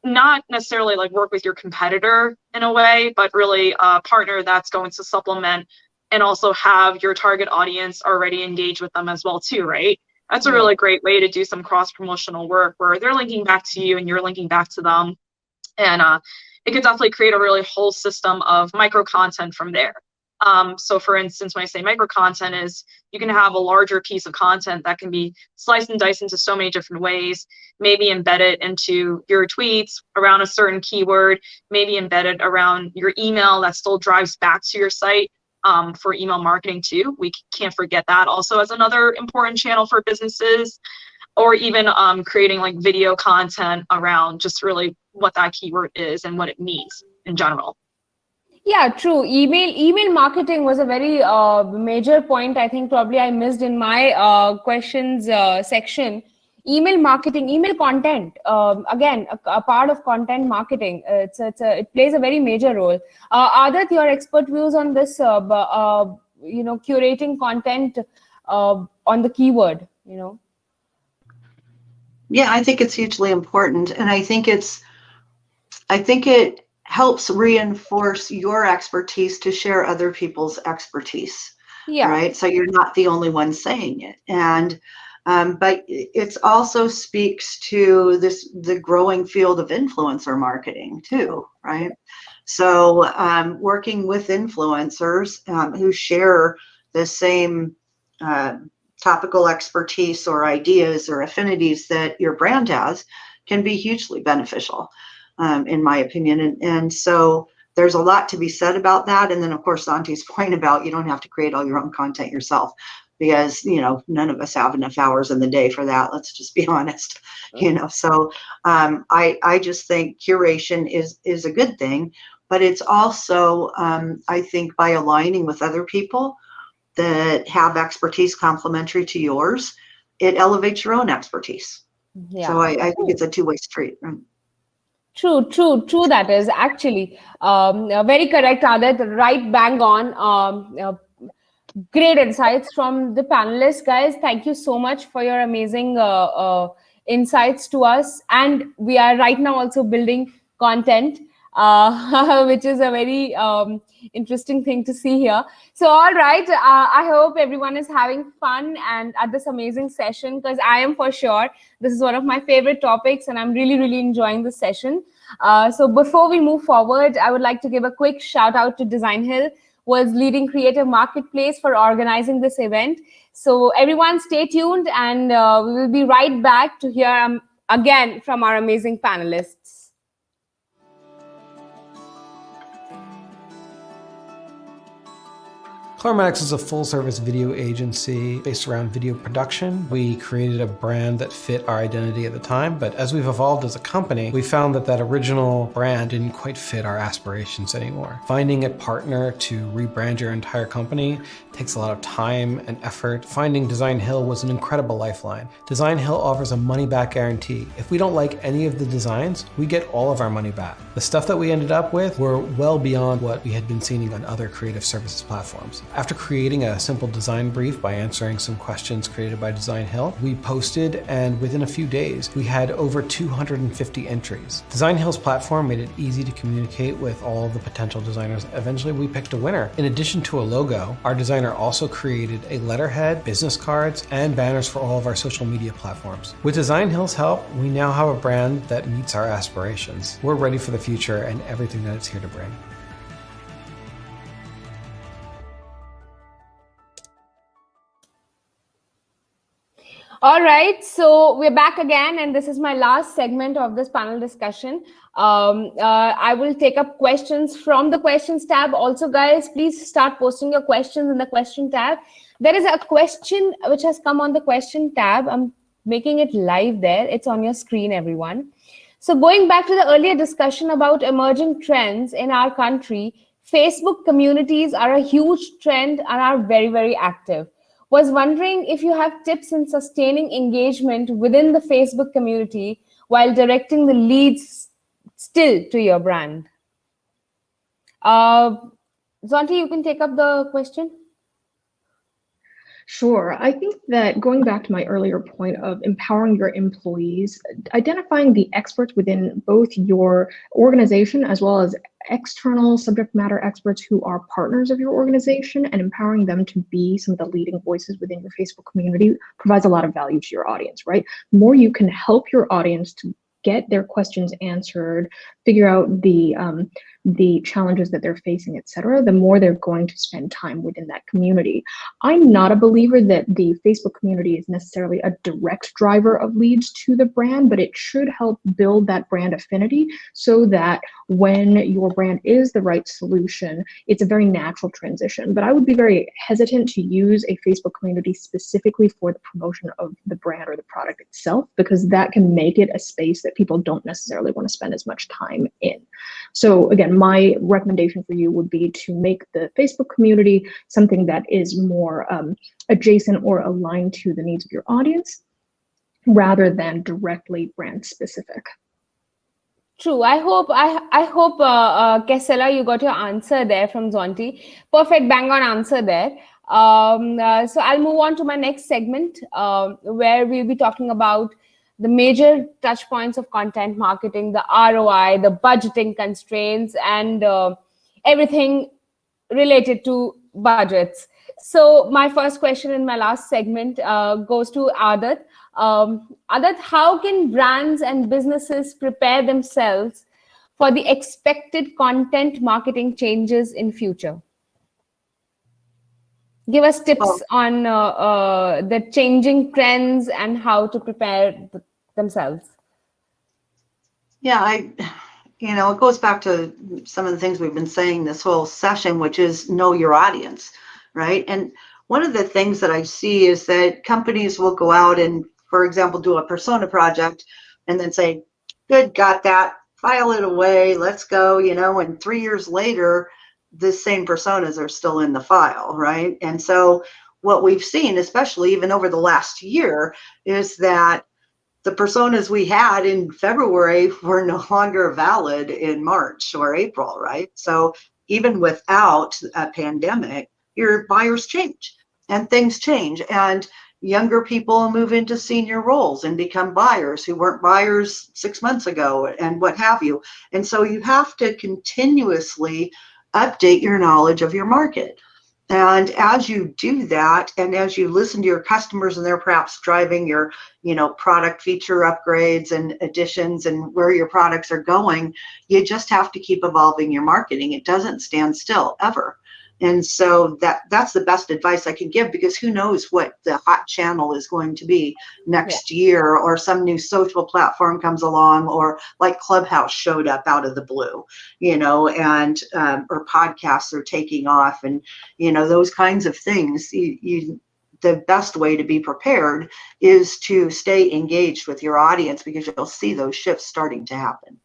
S6: not necessarily like work with your competitor in a way, but really a partner that's going to supplement and also have your target audience already engage with them as well too, right? That's a really great way to do some cross-promotional work where they're linking back to you and you're linking back to them. And it could definitely create a really whole system of micro content from there. So for instance, when I say micro content is you can have a larger piece of content that can be sliced and diced into so many different ways, maybe embedded into your tweets around a certain keyword, maybe embedded around your email that still drives back to your site. For email marketing too. We can't forget that also as another important channel for businesses, or even creating like video content around just really what that keyword is and what it means in general.
S1: Yeah, true. Email marketing was a very major point. I think probably I missed in my questions section. Email marketing, email content, again, a part of content marketing. It plays a very major role. Adat, your expert views on this, curating content on the keyword,
S3: Yeah, I think it's hugely important. And I think it helps reinforce your expertise to share other people's expertise.
S1: Yeah.
S3: Right. So you're not the only one saying it. And but it also speaks to the growing field of influencer marketing too, right? So working with influencers who share the same topical expertise or ideas or affinities that your brand has can be hugely beneficial, in my opinion. And so there's a lot to be said about that. And then, of course, Santi's point about you don't have to create all your own content yourself, because none of us have enough hours in the day for that. Let's just be honest. So I just think curation is a good thing, but it's also I think by aligning with other people that have expertise complementary to yours, it elevates your own expertise. Yeah. So I think it's a two-way street.
S1: True. That is actually very correct, Adat. Right, bang on. Great insights from the panelists, guys. Thank you so much for your amazing insights to us. And we are right now also building content, which is a very interesting thing to see here. So, all right, I hope everyone is having fun and at this amazing session, because I am for sure. This is one of my favorite topics and I'm really, really enjoying this session. So before we move forward, I would like to give a quick shout out to Designhill, was leading creative marketplace for organizing this event. So everyone stay tuned, and we will be right back to hear again from our amazing panelists.
S9: Clarematics is a full-service video agency based around video production. We created a brand that fit our identity at the time, but as we've evolved as a company, we found that original brand didn't quite fit our aspirations anymore. Finding a partner to rebrand your entire company takes a lot of time and effort. Finding Designhill was an incredible lifeline. Designhill offers a money-back guarantee. If we don't like any of the designs, we get all of our money back. The stuff that we ended up with were well beyond what we had been seeing on other creative services platforms. After creating a simple design brief by answering some questions created by Designhill, we posted, and within a few days, we had over 250 entries. Designhill's platform made it easy to communicate with all of the potential designers. Eventually, we picked a winner. In addition to a logo, our designer also created a letterhead, business cards, and banners for all of our social media platforms. With Designhill's help, we now have a brand that meets our aspirations. We're ready for the future and everything that it's here to bring.
S1: All right, so we're back again, and this is my last segment of this panel discussion. I will take up questions from the questions tab. Also, guys, please start posting your questions in the question tab. There is a question which has come on the question tab. I'm making it live there. It's on your screen, everyone. So going back to the earlier discussion about emerging trends in our country, Facebook communities are a huge trend and are very, very active. Was wondering if you have tips in sustaining engagement within the Facebook community while directing the leads still to your brand. Zonti, you can take up the question.
S5: Sure. I think that going back to my earlier point of empowering your employees, identifying the experts within both your organization as well as external subject matter experts who are partners of your organization and empowering them to be some of the leading voices within your Facebook community provides a lot of value to your audience, right? The more you can help your audience to get their questions answered, figure out the challenges that they're facing, et cetera, the more they're going to spend time within that community. I'm not a believer that the Facebook community is necessarily a direct driver of leads to the brand, but it should help build that brand affinity so that when your brand is the right solution, it's a very natural transition. But I would be very hesitant to use a Facebook community specifically for the promotion of the brand or the product itself, because that can make it a space that people don't necessarily want to spend as much time in. So again, my recommendation for you would be to make the Facebook community something that is more adjacent or aligned to the needs of your audience rather than directly brand specific.
S1: True. I hope Kesela, you got your answer there from Zonti. Perfect, bang on answer there. So I'll move on to my next segment where we'll be talking about the major touch points of content marketing, the ROI, the budgeting constraints, and everything related to budgets. So my first question in my last segment goes to Adat. Adat, how can brands and businesses prepare themselves for the expected content marketing changes in future? Give us tips on the changing trends and how to prepare themselves.
S3: Yeah, it goes back to some of the things we've been saying this whole session, which is know your audience, right? And one of the things that I see is that companies will go out and, for example, do a persona project and then say, good, got that, file it away, let's go, and 3 years later, the same personas are still in the file, right? And so what we've seen, especially even over the last year, is that the personas we had in February were no longer valid in March or April, right? So even without a pandemic, your buyers change and things change, and younger people move into senior roles and become buyers who weren't buyers 6 months ago and what have you. And so you have to continuously update your knowledge of your market. And as you do that, and as you listen to your customers and they're perhaps driving your, product feature upgrades and additions and where your products are going, you just have to keep evolving your marketing. It doesn't stand still ever. And so that's the best advice I can give, because who knows what the hot channel is going to be next year, or some new social platform comes along, or like Clubhouse showed up out of the blue, and or podcasts are taking off, and those kinds of things. The best way to be prepared is to stay engaged with your audience, because you'll see those shifts starting to happen.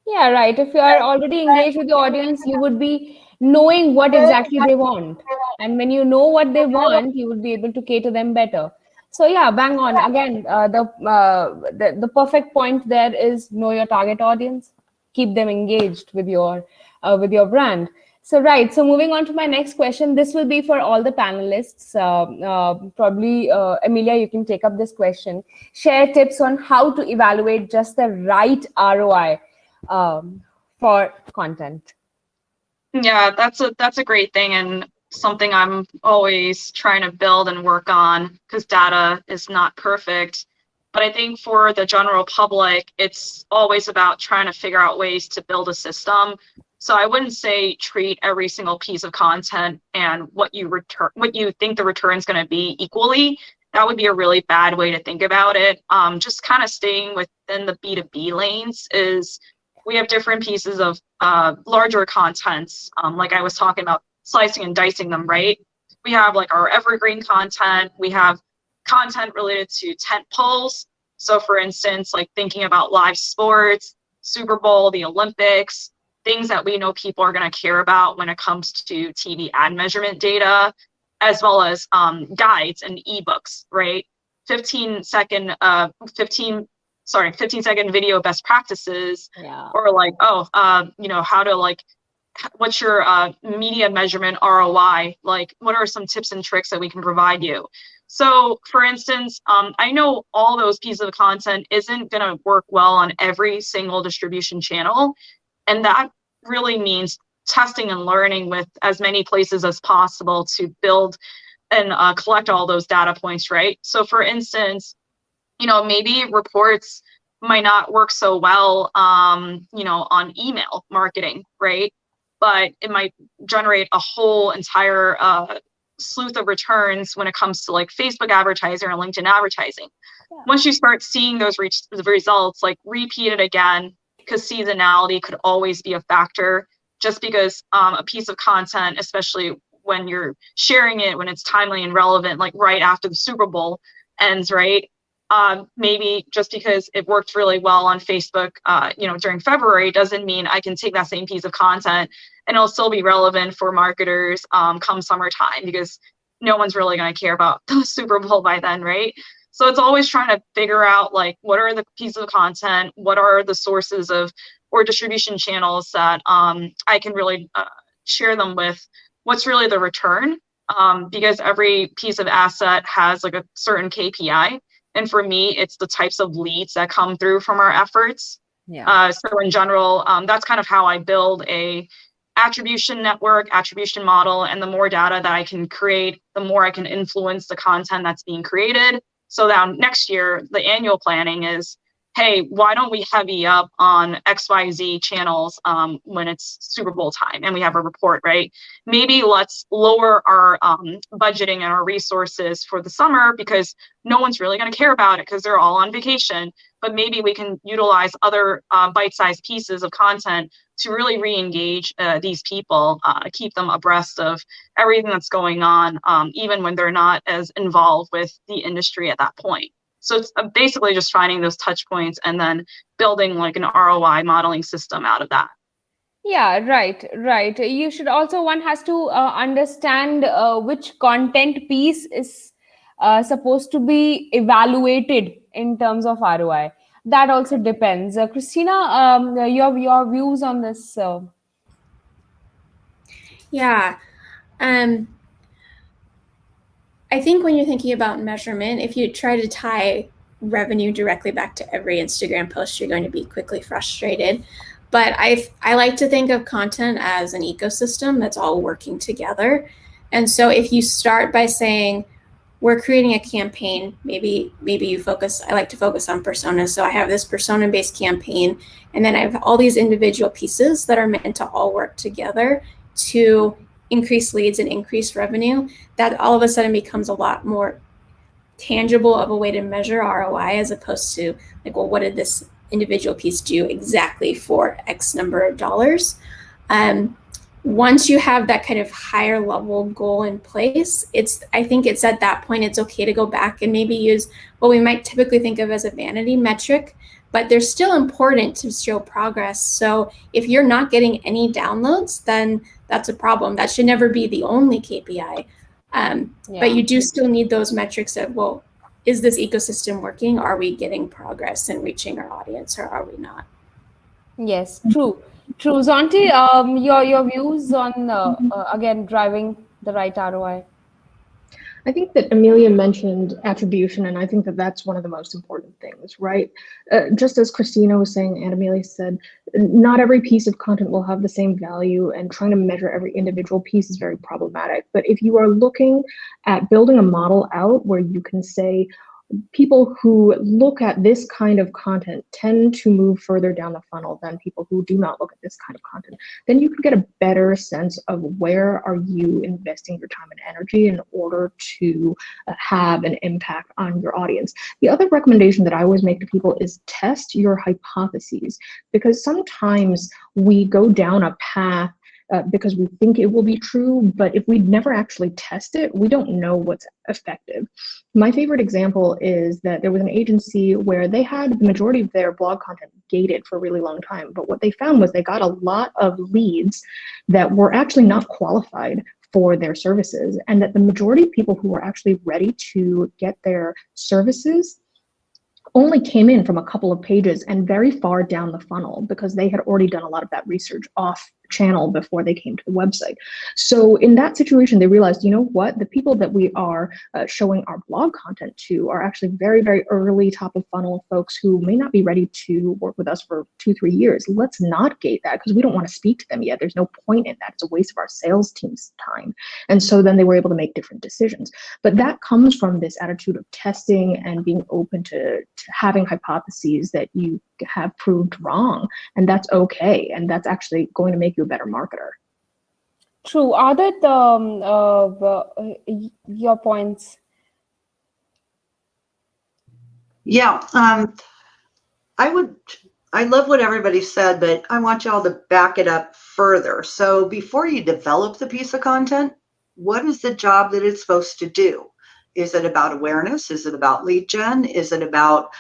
S1: Yeah, right. If you are already engaged with your audience, you would be knowing what exactly they want. And when you know what they want, you would be able to cater them better. So yeah, bang on. Again, the perfect point there is know your target audience, keep them engaged with your brand. So right. So moving on to my next question. This will be for all the panelists. Probably Amelia, you can take up this question. Share tips on how to evaluate just the right ROI for content.
S6: Yeah, that's a great thing, and something I'm always trying to build and work on, because data is not perfect. But I think for the general public, it's always about trying to figure out ways to build a system. So I wouldn't say treat every single piece of content and what you think the return is going to be equally. That would be a really bad way to think about it. Just kind of staying within the B2B lanes is, we have different pieces of larger contents, like I was talking about, slicing and dicing them, right? We have like our evergreen content. We have content related to tent poles. So for instance, like thinking about live sports, Super Bowl, the Olympics, things that we know people are going to care about when it comes to TV ad measurement data, as well as guides and ebooks, right? 15-second video best practices, or like, how to like, what's your media measurement ROI? Like, what are some tips and tricks that we can provide you? So for instance, I know all those pieces of content isn't going to work well on every single distribution channel. And that really means testing and learning with as many places as possible to build and collect all those data points, right? So for instance, maybe reports might not work so well, on email marketing, right? But it might generate a whole entire sleuth of returns when it comes to like Facebook advertising or LinkedIn advertising. Yeah. Once you start seeing those results, like repeat it again, because seasonality could always be a factor. Just because a piece of content, especially when you're sharing it, when it's timely and relevant, like right after the Super Bowl ends, right? Maybe just because it worked really well on Facebook, during February, doesn't mean I can take that same piece of content and it'll still be relevant for marketers come summertime, because no one's really going to care about the Super Bowl by then, right? So it's always trying to figure out like, what are the pieces of content, what are the sources of or distribution channels that I can really share them with, what's really the return, because every piece of asset has like a certain KPI. And for me, it's the types of leads that come through from our efforts. Yeah. So in general, that's kind of how I build a attribution network, attribution model. And the more data that I can create, the more I can influence the content that's being created. So that next year, the annual planning is, hey, why don't we heavy up on XYZ channels when it's Super Bowl time and we have a report, right? Maybe let's lower our budgeting and our resources for the summer, because no one's really going to care about it because they're all on vacation. But maybe we can utilize other bite-sized pieces of content to really re-engage these people, keep them abreast of everything that's going on, even when they're not as involved with the industry at that point. So it's basically just finding those touch points and then building like an ROI modeling system out of that.
S1: Yeah, right. You should also, one has to understand which content piece is supposed to be evaluated in terms of ROI. That also depends. Christina, your views on this?
S4: Yeah. I think when you're thinking about measurement, if you try to tie revenue directly back to every Instagram post, you're going to be quickly frustrated. But I like to think of content as an ecosystem that's all working together. And so if you start by saying, we're creating a campaign, maybe you focus, I like to focus on personas. So I have this persona-based campaign, and then I have all these individual pieces that are meant to all work together to increase leads and increase revenue, that all of a sudden becomes a lot more tangible of a way to measure ROI, as opposed to like, well, what did this individual piece do exactly for X number of dollars? Once you have that kind of higher level goal in place, I think it's at that point it's okay to go back and maybe use what we might typically think of as a vanity metric, but they're still important to show progress. So if you're not getting any downloads, then that's a problem. That should never be the only KPI. But you do still need those metrics of, well, is this ecosystem working? Are we getting progress and reaching our audience, or are we not?
S1: Yes, true. Zonti, your views on again driving the right ROI.
S5: I think that Amelia mentioned attribution, and I think that that's one of the most important things, right? Just as Christina was saying and Amelia said, not every piece of content will have the same value, and trying to measure every individual piece is very problematic. But if you are looking at building a model out where you can say, people who look at this kind of content tend to move further down the funnel than people who do not look at this kind of content, then you can get a better sense of where are you investing your time and energy in order to have an impact on your audience. The other recommendation that I always make to people is test your hypotheses, because sometimes we go down a path because we think it will be true, but if we never actually test it, we don't know what's effective. My favorite example is that there was an agency where they had the majority of their blog content gated for a really long time, but what they found was they got a lot of leads that were actually not qualified for their services, and that the majority of people who were actually ready to get their services only came in from a couple of pages and very far down the funnel, because they had already done a lot of that research off channel before they came to the website. So in that situation, they realized, you know what, the people that we are showing our blog content to are actually very, very early top of funnel folks who may not be ready to work with us for 2-3 years. Let's not gate that, because we don't want to speak to them yet. There's no point in that. It's a waste of our sales team's time. And so then they were able to make different decisions. But that comes from this attitude of testing and being open to having hypotheses that you have proved wrong, and that's okay, and that's actually going to make you a better marketer.
S1: True. Are that your points?
S3: Yeah, I love what everybody said, but I want y'all to back it up further. So before you develop the piece of content, what is the job that it's supposed to do? Is it about awareness? Is it about lead gen? Is it about,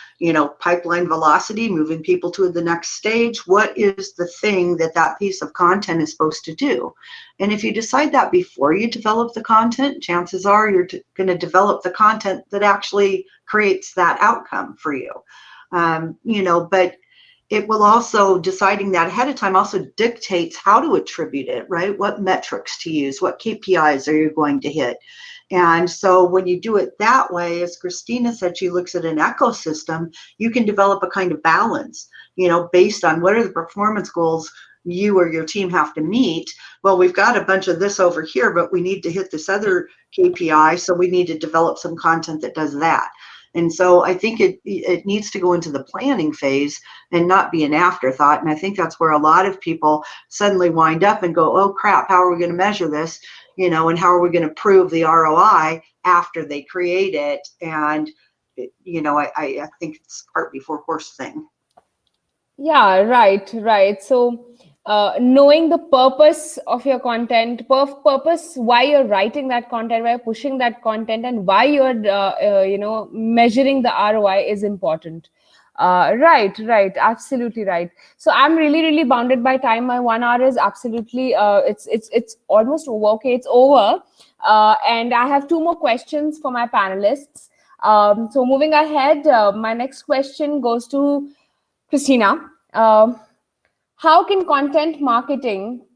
S3: pipeline velocity, moving people to the next stage? What is the thing that piece of content is supposed to do? And if you decide that before you develop the content, chances are you're going to develop the content that actually creates that outcome for you. But it will also, deciding that ahead of time also dictates how to attribute it, right? What metrics to use, what KPIs are you going to hit? And so when you do it that way, as Christina said, she looks at an ecosystem, you can develop a kind of balance, based on what are the performance goals you or your team have to meet. Well, we've got a bunch of this over here, but we need to hit this other KPI, so we need to develop some content that does that. And so I think it needs to go into the planning phase and not be an afterthought. And I think that's where a lot of people suddenly wind up and go, oh crap, how are we going to measure this? And how are we going to prove the ROI after they create it? And, I think it's cart before horse thing.
S1: Yeah, right. So knowing the purpose of your content, purpose, why you're writing that content, why you're pushing that content, and why you're, measuring the ROI is important. Right. Absolutely right. So I'm really, really bounded by time. My 1 hour is absolutely, it's almost over. Okay, it's over. And I have 2 more questions for my panelists. So moving ahead, my next question goes to Christina. How can content marketing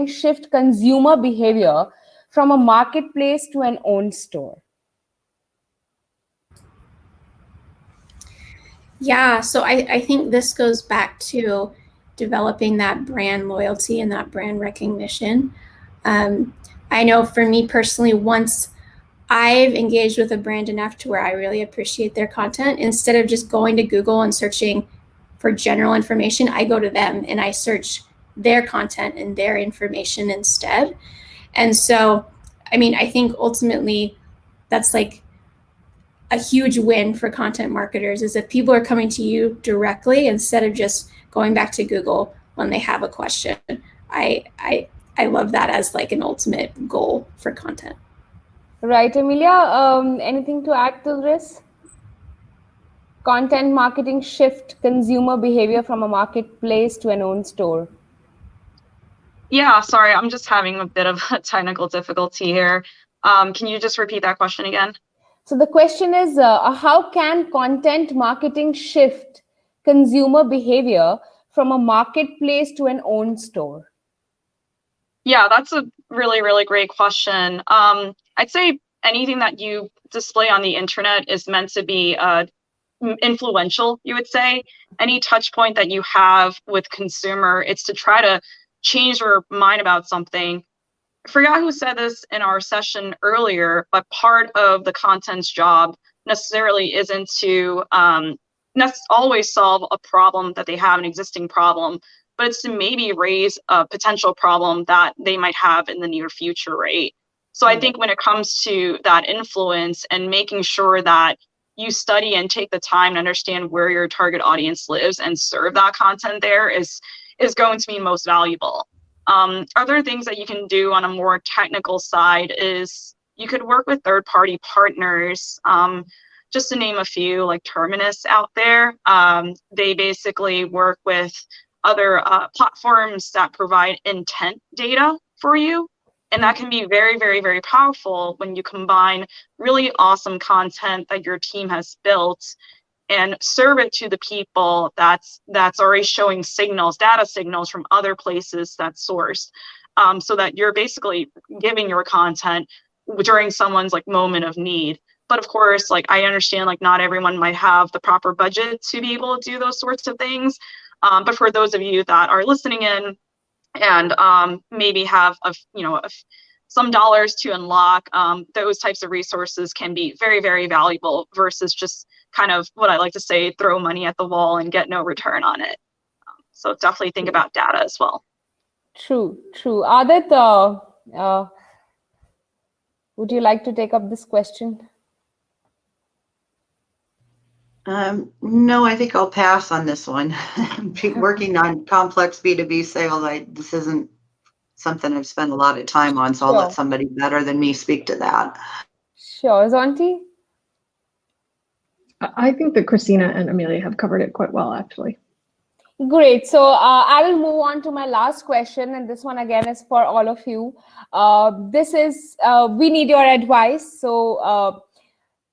S1: shift consumer behavior from a marketplace to an owned store?
S4: Yeah, so I think this goes back to developing that brand loyalty and that brand recognition. I know for me personally, once I've engaged with a brand enough to where I really appreciate their content, instead of just going to Google and searching for general information, I go to them and I search their content and their information instead. And so, I mean, I think ultimately that's like a huge win for content marketers, is if people are coming to you directly instead of just going back to Google when they have a question. I love that as like an ultimate goal for content.
S1: Right, Amelia, anything to add to this? Content marketing shift consumer behavior from a marketplace to an own store.
S6: Yeah, sorry, I'm just having a bit of a technical difficulty here. Can you just repeat that question again?
S1: So the question is, how can content marketing shift consumer behavior from a marketplace to an own store?
S6: Yeah, that's a really, really great question. I'd say anything that you display on the internet is meant to be influential, you would say. Any touch point that you have with consumer, it's to try to change their mind about something. I forgot who said this in our session earlier, but part of the content's job necessarily isn't to always solve a problem that they have, an existing problem, but it's to maybe raise a potential problem that they might have in the near future, right? So I think when it comes to that influence and making sure that you study and take the time to understand where your target audience lives and serve that content there is going to be most valuable. Other things that you can do on a more technical side is you could work with third-party partners. Just to name a few, like Terminus out there. They basically work with other platforms that provide intent data for you. And that can be very, very, very powerful when you combine really awesome content that your team has built and serve it to the people that's already showing signals, data signals from other places that's sourced, so that you're basically giving your content during someone's like moment of need. But of course, like I understand, like not everyone might have the proper budget to be able to do those sorts of things. But for those of you that are listening in and maybe have some dollars to unlock, those types of resources can be very, very valuable versus just kind of what I like to say, throw money at the wall and get no return on it. So definitely think about data as well.
S1: True. Adit, would you like to take up this question?
S3: No, I think I'll pass on this one. Working on complex B2B sales, this isn't something I've spent a lot of time on, so I'll let somebody better than me speak to that.
S1: Sure. Zonti?
S5: I think that Christina and Amelia have covered it quite well, actually.
S1: Great. So I will move on to my last question, and this one again is for all of you. This is, we need your advice. So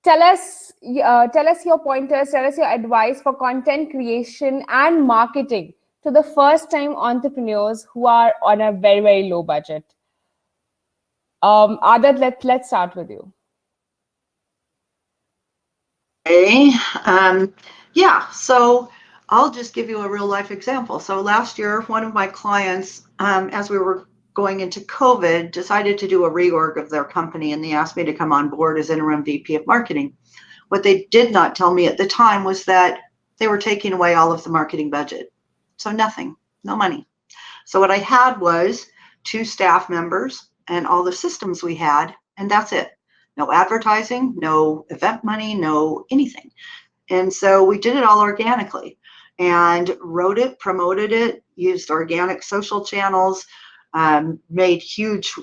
S1: tell us your pointers, tell us your advice for content creation and marketing to the first-time entrepreneurs who are on a very, very low budget. Adit, let's start with you.
S3: Okay. Yeah, so I'll just give you a real life example. So last year, one of my clients, as we were going into COVID, decided to do a reorg of their company, and they asked me to come on board as interim VP of marketing. What they did not tell me at the time was that they were taking away all of the marketing budget. So nothing, no money. So what I had was 2 staff members and all the systems we had, and that's it. No advertising, no event money, no anything. And so we did it all organically and wrote it, promoted it, used organic social channels, made huge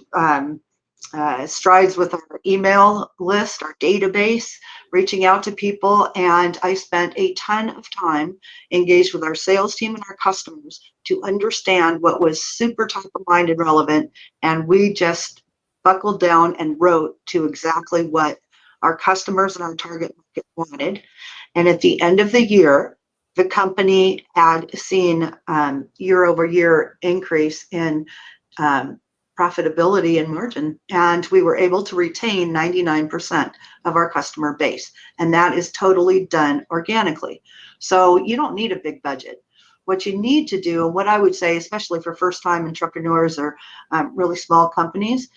S3: strides with our email list, our database, reaching out to people. And I spent a ton of time engaged with our sales team and our customers to understand what was super top of mind and relevant. And we just buckled down and wrote to exactly what our customers and our target market wanted. And at the end of the year, the company had seen year-over-year increase in profitability and margin, and we were able to retain 99% of our customer base, and that is totally done organically. So you don't need a big budget. What you need to do, and what I would say, especially for first-time entrepreneurs or really small companies,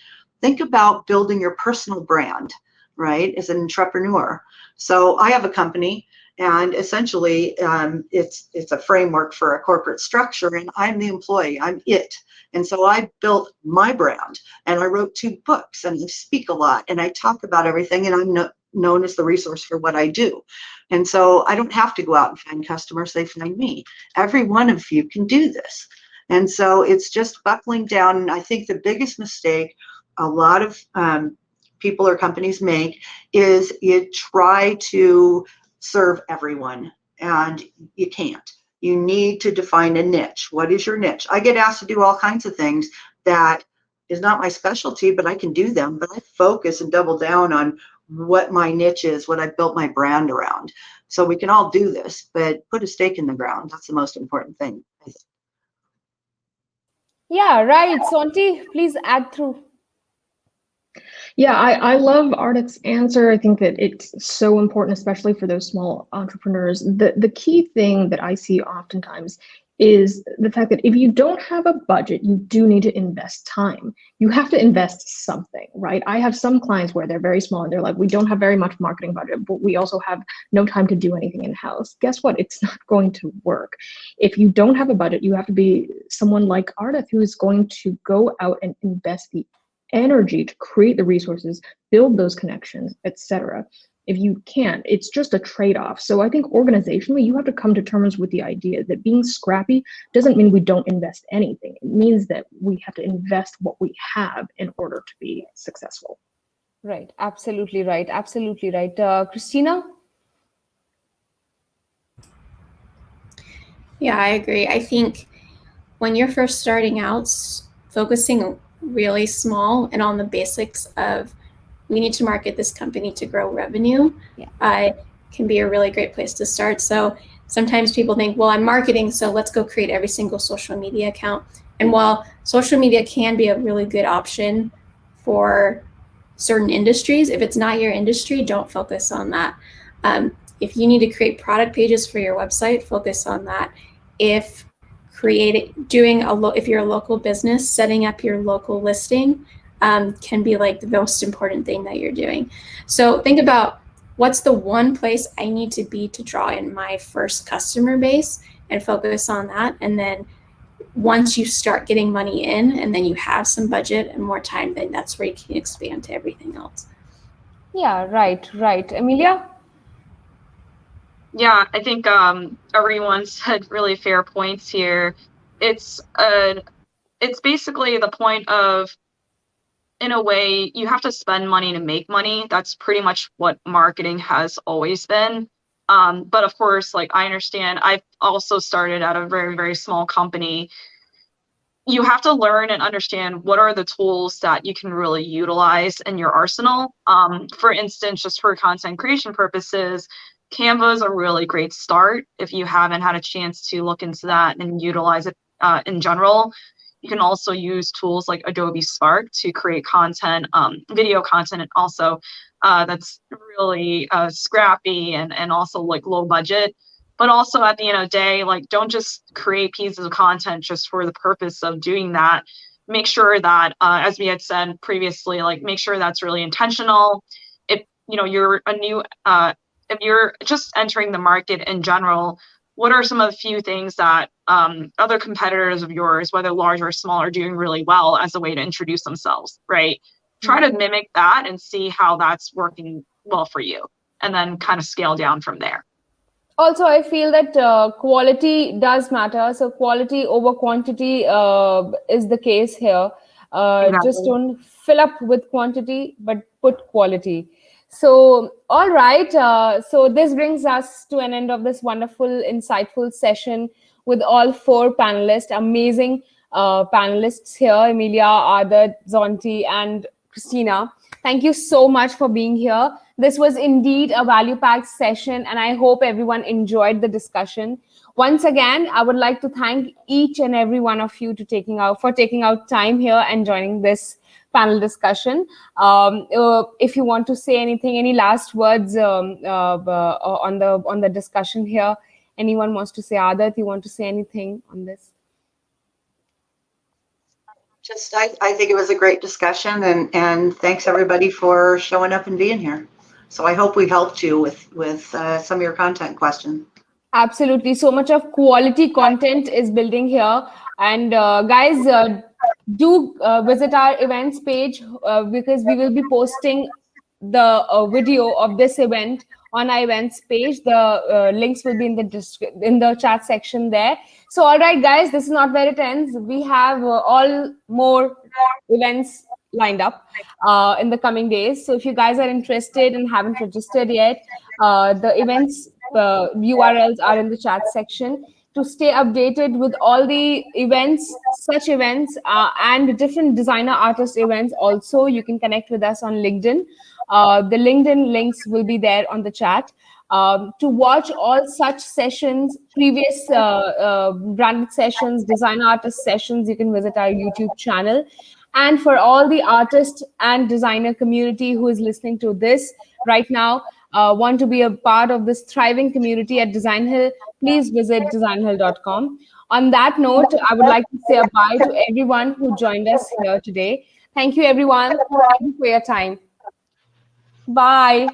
S3: think about building your personal brand, right, as an entrepreneur. So I have a company, And essentially, it's a framework for a corporate structure, and I'm the employee, I'm it. And so I built my brand, and I wrote 2 books, and I speak a lot, and I talk about everything, and I'm known as the resource for what I do. And so I don't have to go out and find customers, they find me. Every one of you can do this. And so it's just buckling down. And I think the biggest mistake a lot of people or companies make is you try to serve everyone, and you can't. You need to define a niche. What is your niche? I get asked to do all kinds of things that is not my specialty, but I can do them. But I focus and double down on what my niche is, what I built my brand around. So we can all do this, but put a stake in the ground. That's the most important thing, I think.
S1: Yeah, right. Sonti, please add through.
S5: Yeah, I love Ardith's answer. I think that it's so important, especially for those small entrepreneurs. The key thing that I see oftentimes is the fact that if you don't have a budget, you do need to invest time. You have to invest something, right? I have some clients where they're very small and they're like, we don't have very much marketing budget, but we also have no time to do anything in-house. Guess what? It's not going to work. If you don't have a budget, you have to be someone like Ardith who is going to go out and invest the energy to create the resources, build those connections, etc. If you can't, it's just a trade-off. So I think organizationally, you have to come to terms with the idea that being scrappy doesn't mean we don't invest anything. It means that we have to invest what we have in order to be successful.
S1: Right. Absolutely right. Absolutely right. Christina?
S4: Yeah, I agree. I think when you're first starting out, focusing really small and on the basics of we need to market this company to grow revenue can be a really great place to start. So sometimes people think, well, I'm marketing, so let's go create every single social media account. And while social media can be a really good option for certain industries, if it's not your industry, don't focus on that. If you need to create product pages for your website, focus on that. If you're a local business, setting up your local listing can be like the most important thing that you're doing. So think about what's the one place I need to be to draw in my first customer base and focus on that. And then once you start getting money in and then you have some budget and more time, then that's where you can expand to everything else.
S1: Yeah, right. Amelia?
S6: Yeah, I think everyone said really fair points here. It's basically the point of, in a way, you have to spend money to make money. That's pretty much what marketing has always been. But of course, like, I understand, I've also started at a very, very small company. You have to learn and understand what are the tools that you can really utilize in your arsenal. For instance, just for content creation purposes, Canva is a really great start if you haven't had a chance to look into that and utilize it in general. You can also use tools like Adobe Spark to create content, video content, and also that's really scrappy and also like low budget. But also at the end of the day, like, don't just create pieces of content just for the purpose of doing that. Make sure that, as we had said previously, like, make sure that's really intentional. If you're a new if you're just entering the market in general, what are some of the few things that other competitors of yours, whether large or small, are doing really well as a way to introduce themselves, right? Try to mimic that and see how that's working well for you, and then kind of scale down from there.
S1: Also, I feel that quality does matter. So quality over quantity is the case here.
S6: Exactly.
S1: Just don't fill up with quantity, but put quality. So, all right. So this brings us to an end of this wonderful, insightful session with all 4 panelists, amazing panelists here, Emilia, Ardith, Zonti, and Christina. Thank you so much for being here. This was indeed a value-packed session, and I hope everyone enjoyed the discussion. Once again, I would like to thank each and every one of you for taking out time here and joining this panel discussion. If you want to say anything, any last words on the discussion here, anyone wants to say? Ardith, you want to say anything on this?
S3: I think it was a great discussion, and thanks everybody for showing up and being here. So I hope we helped you with some of your content questions.
S1: Absolutely. So much of quality content is building here. And guys, do visit our events page because we will be posting the video of this event on our events page. The links will be in the chat section there. So all right, guys, this is not where it ends. We have all more events lined up in the coming days. So if you guys are interested and haven't registered yet, the events URLs are in the chat section. To stay updated with all the events, such events, and different designer artist events, also you can connect with us on LinkedIn. The LinkedIn links will be there on the chat. To watch all such sessions, previous branded sessions, designer artist sessions, you can visit our YouTube channel. And for all the artist and designer community who is listening to this right now, want to be a part of this thriving community at Designhill, please visit designhill.com. On that note, I would like to say a bye to everyone who joined us here today. Thank you, everyone. Thank you for your time. Bye.